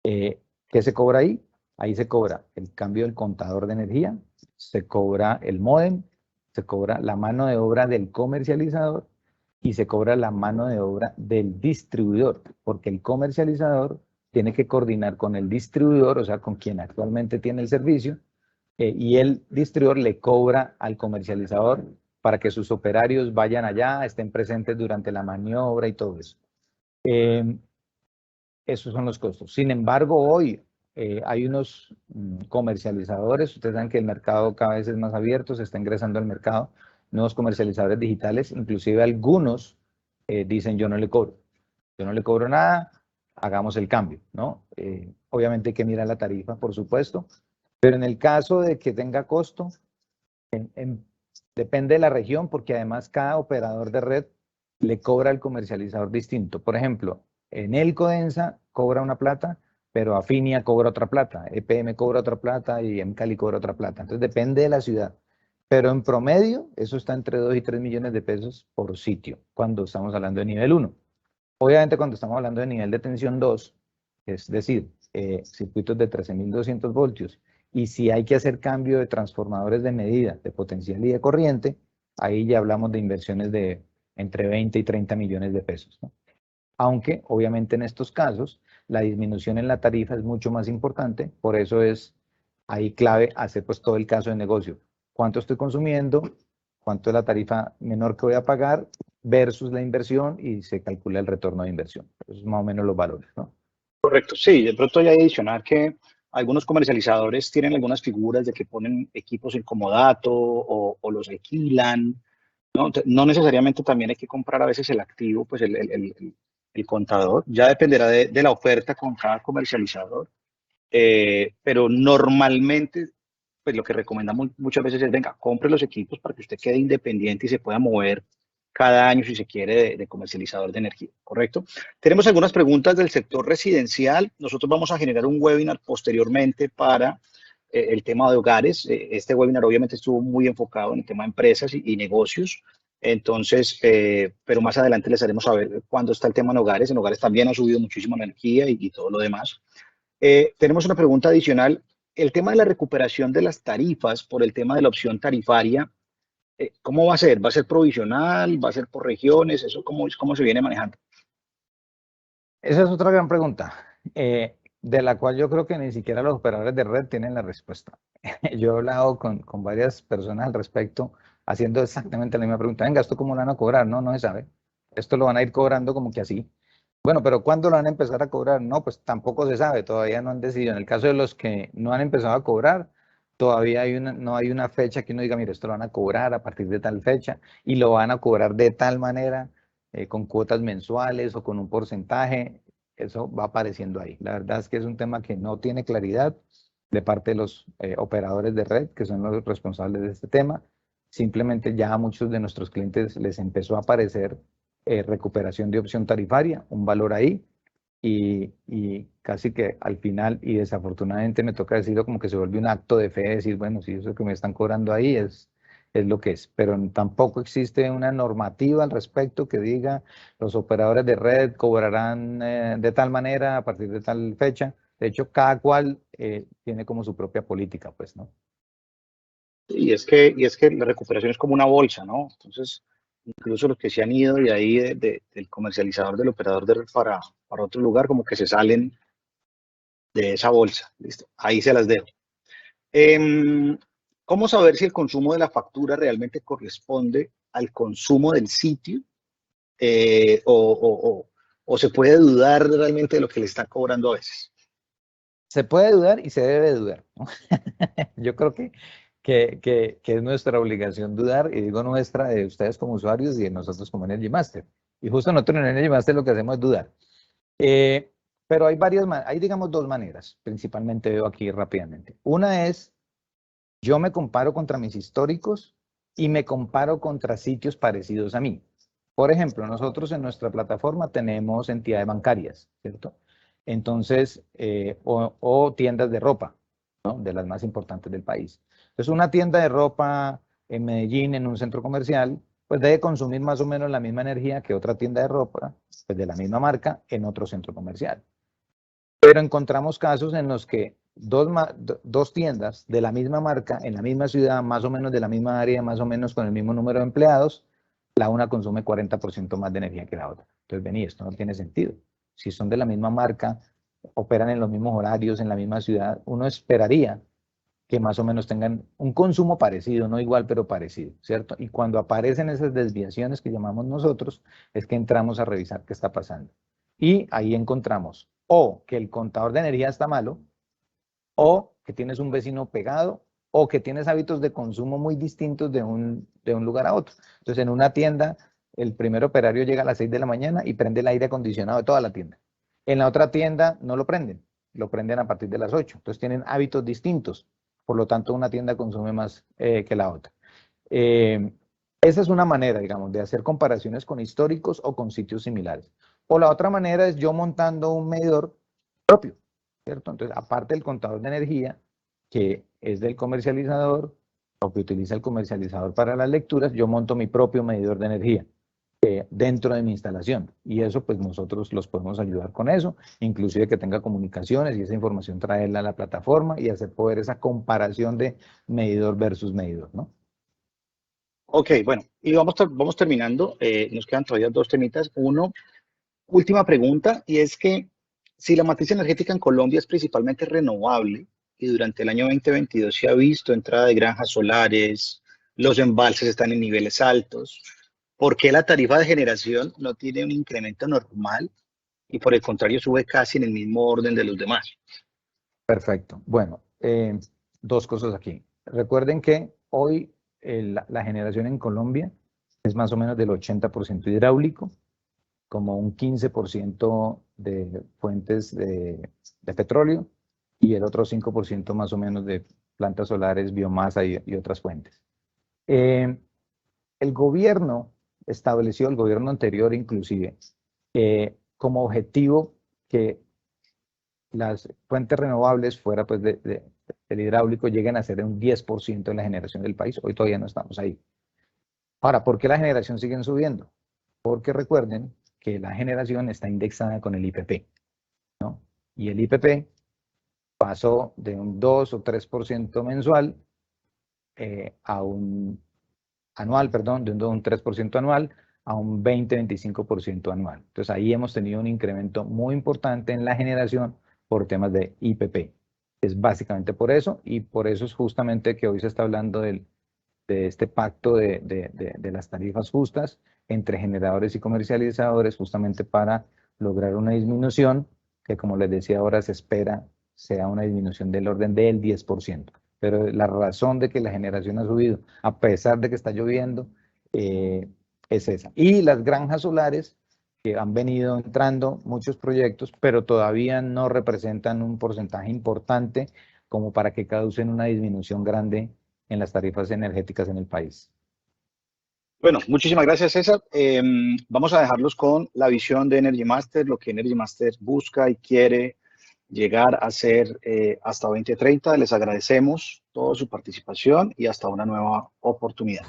¿Qué se cobra ahí? Ahí se cobra el cambio del contador de energía, se cobra el módem, se cobra la mano de obra del comercializador y se cobra la mano de obra del distribuidor, porque el comercializador tiene que coordinar con el distribuidor, o sea, con quien actualmente tiene el servicio, y el distribuidor le cobra al comercializador para que sus operarios vayan allá, estén presentes durante la maniobra y todo eso. Esos son los costos. Sin embargo, hoy hay unos comercializadores, ustedes saben que el mercado cada vez es más abierto, se está ingresando al mercado, nuevos comercializadores digitales, inclusive algunos dicen yo no le cobro nada, hagamos el cambio, ¿no? Obviamente hay que mirar la tarifa, por supuesto, pero en el caso de que tenga costo, depende de la región, porque además cada operador de red le cobra al comercializador distinto. Por ejemplo, en Elcodensa cobra una plata, pero Afinia cobra otra plata, EPM cobra otra plata y Mcali cobra otra plata. Entonces depende de la ciudad. Pero en promedio, eso está entre 2 y 3 millones de pesos por sitio, cuando estamos hablando de nivel 1. Obviamente, cuando estamos hablando de nivel de tensión 2, es decir, circuitos de 13.200 voltios, y si hay que hacer cambio de transformadores de medida, de potencial y de corriente, ahí ya hablamos de inversiones de entre 20 y 30 millones de pesos, ¿no? Aunque, obviamente, en estos casos, la disminución en la tarifa es mucho más importante, por eso es ahí clave hacer pues todo el caso de negocio. ¿Cuánto estoy consumiendo? ¿Cuánto es la tarifa menor que voy a pagar? Versus la inversión, y se calcula el retorno de inversión. Esos son más o menos los valores, ¿no? Correcto, sí, de pronto hay que adicionar que algunos comercializadores tienen algunas figuras de que ponen equipos en comodato o los alquilan, ¿no? No necesariamente también hay que comprar a veces el activo, pues el contador, ya dependerá de la oferta con cada comercializador, pero normalmente pues lo que recomendamos muchas veces es, venga, compre los equipos para que usted quede independiente y se pueda mover cada año, si se quiere, de comercializador de energía, ¿correcto? Tenemos algunas preguntas del sector residencial. Nosotros vamos a generar un webinar posteriormente para el tema de hogares. Este webinar obviamente estuvo muy enfocado en el tema de empresas y negocios. Entonces, pero más adelante les haremos saber cuándo está el tema en hogares. En hogares también ha subido muchísimo la energía y todo lo demás. Tenemos una pregunta adicional. El tema de la recuperación de las tarifas por el tema de la opción tarifaria, ¿cómo va a ser? ¿Va a ser provisional? ¿Va a ser por regiones? ¿Eso cómo se viene manejando? Esa es otra gran pregunta, de la cual yo creo que ni siquiera los operadores de red tienen la respuesta. Yo he hablado con varias personas al respecto, haciendo exactamente la misma pregunta. Venga, ¿esto cómo lo van a cobrar? No, no se sabe. Esto lo van a ir cobrando como que así. Bueno, pero ¿cuándo lo van a empezar a cobrar? No, pues tampoco se sabe, todavía no han decidido. En el caso de los que no han empezado a cobrar, todavía no hay una fecha que uno diga, mire, esto lo van a cobrar a partir de tal fecha y lo van a cobrar de tal manera, con cuotas mensuales o con un porcentaje. Eso va apareciendo ahí. La verdad es que es un tema que no tiene claridad de parte de los operadores de red, que son los responsables de este tema. Simplemente ya a muchos de nuestros clientes les empezó a aparecer recuperación de opción tarifaria, un valor ahí, y casi que al final, y desafortunadamente me toca decirlo, como que se vuelve un acto de fe, decir, bueno, si eso que me están cobrando ahí es lo que es, pero tampoco existe una normativa al respecto que diga los operadores de red cobrarán de tal manera a partir de tal fecha. De hecho, cada cual tiene como su propia política, pues, ¿no? Y es que la recuperación es como una bolsa, ¿no? Entonces, incluso los que se han ido de ahí del comercializador, del operador de red para otro lugar, como que se salen de esa bolsa. ¿Listo? Ahí se las dejo. ¿Cómo saber si el consumo de la factura realmente corresponde al consumo del sitio? ¿O se puede dudar realmente de lo que le están cobrando a veces? Se puede dudar y se debe dudar, ¿no? Yo creo que es nuestra obligación dudar, y digo nuestra, de ustedes como usuarios y de nosotros como Energy Master. Y justo nosotros en Energy Master lo que hacemos es dudar. Pero hay digamos dos maneras, principalmente veo aquí rápidamente. Una es, yo me comparo contra mis históricos y me comparo contra sitios parecidos a mí. Por ejemplo, nosotros en nuestra plataforma tenemos entidades bancarias, ¿cierto? Entonces, o tiendas de ropa, ¿no? De las más importantes del país. Entonces, una tienda de ropa en Medellín, en un centro comercial, pues debe consumir más o menos la misma energía que otra tienda de ropa, pues de la misma marca, en otro centro comercial. Pero encontramos casos en los que dos tiendas de la misma marca, en la misma ciudad, más o menos de la misma área, más o menos con el mismo número de empleados, la una consume 40% más de energía que la otra. Entonces, vení, esto no tiene sentido. Si son de la misma marca, operan en los mismos horarios, en la misma ciudad, uno esperaría que más o menos tengan un consumo parecido, no igual, pero parecido, ¿cierto? Y cuando aparecen esas desviaciones que llamamos nosotros, es que entramos a revisar qué está pasando. Y ahí encontramos o que el contador de energía está malo, o que tienes un vecino pegado, o que tienes hábitos de consumo muy distintos de un lugar a otro. Entonces, en una tienda, el primer operario llega a las 6 de la mañana y prende el aire acondicionado de toda la tienda. En la otra tienda no lo prenden a partir de las 8. Entonces, tienen hábitos distintos. Por lo tanto, una tienda consume más que la otra. Esa es una manera, digamos, de hacer comparaciones con históricos o con sitios similares. O la otra manera es yo montando un medidor propio, ¿cierto? Entonces, aparte del contador de energía, que es del comercializador, o que utiliza el comercializador para las lecturas, yo monto mi propio medidor de energía dentro de mi instalación. Y eso, pues nosotros los podemos ayudar con eso, inclusive que tenga comunicaciones y esa información traerla a la plataforma y hacer poder esa comparación de medidor versus medidor, ¿no? Ok, bueno, y vamos terminando. Nos quedan todavía dos temitas. Uno, última pregunta, y es que si la matriz energética en Colombia es principalmente renovable y durante el año 2022 se ha visto entrada de granjas solares, los embalses están en niveles altos, ¿por qué la tarifa de generación no tiene un incremento normal y por el contrario sube casi en el mismo orden de los demás? Perfecto. Bueno, dos cosas aquí. Recuerden que hoy la generación en Colombia es más o menos del 80% hidráulico, como un 15% de fuentes de petróleo y el otro 5% más o menos de plantas solares, biomasa y otras fuentes. El gobierno estableció, el gobierno anterior inclusive, como objetivo que las fuentes renovables fuera pues del hidráulico lleguen a ser un 10% de la generación del país. Hoy todavía no estamos ahí. Ahora, ¿por qué la generación sigue subiendo? Porque recuerden que la generación está indexada con el IPP, ¿no? Y el IPP pasó de un 2 o 3% mensual a un anual, perdón, de un 3% anual a un 20-25% anual. Entonces ahí hemos tenido un incremento muy importante en la generación por temas de IPP. Es básicamente por eso, y por eso es justamente que hoy se está hablando de este pacto de las tarifas justas entre generadores y comercializadores, justamente para lograr una disminución que, como les decía ahora, se espera sea una disminución del orden del 10%. Pero la razón de que la generación ha subido, a pesar de que está lloviendo, es esa. Y las granjas solares, que han venido entrando muchos proyectos, pero todavía no representan un porcentaje importante como para que causen una disminución grande en las tarifas energéticas en el país. Bueno, muchísimas gracias, César. Vamos a dejarlos con la visión de Energy Master, lo que Energy Master busca y quiere llegar a ser hasta 2030. Les agradecemos toda su participación y hasta una nueva oportunidad.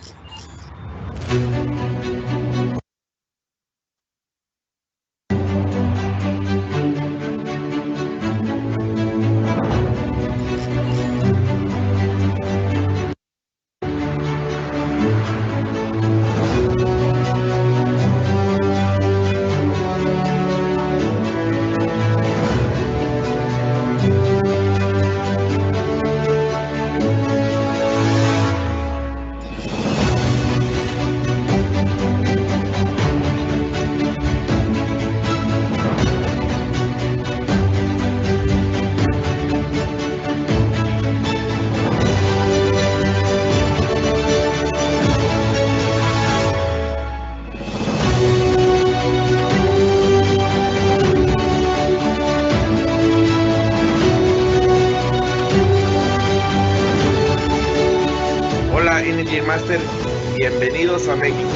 Energy Master, bienvenidos a México.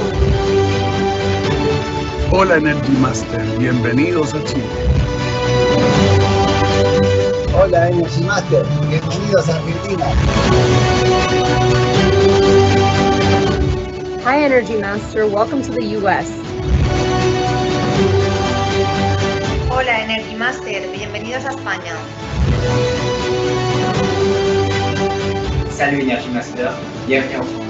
Hola Energy Master, bienvenidos a Chile. Hola Energy Master, bienvenidos a Argentina. Hi Energy Master, welcome to the US. Hola Energy Master, bienvenidos a España. Salut Energy Master, bienvenue en France.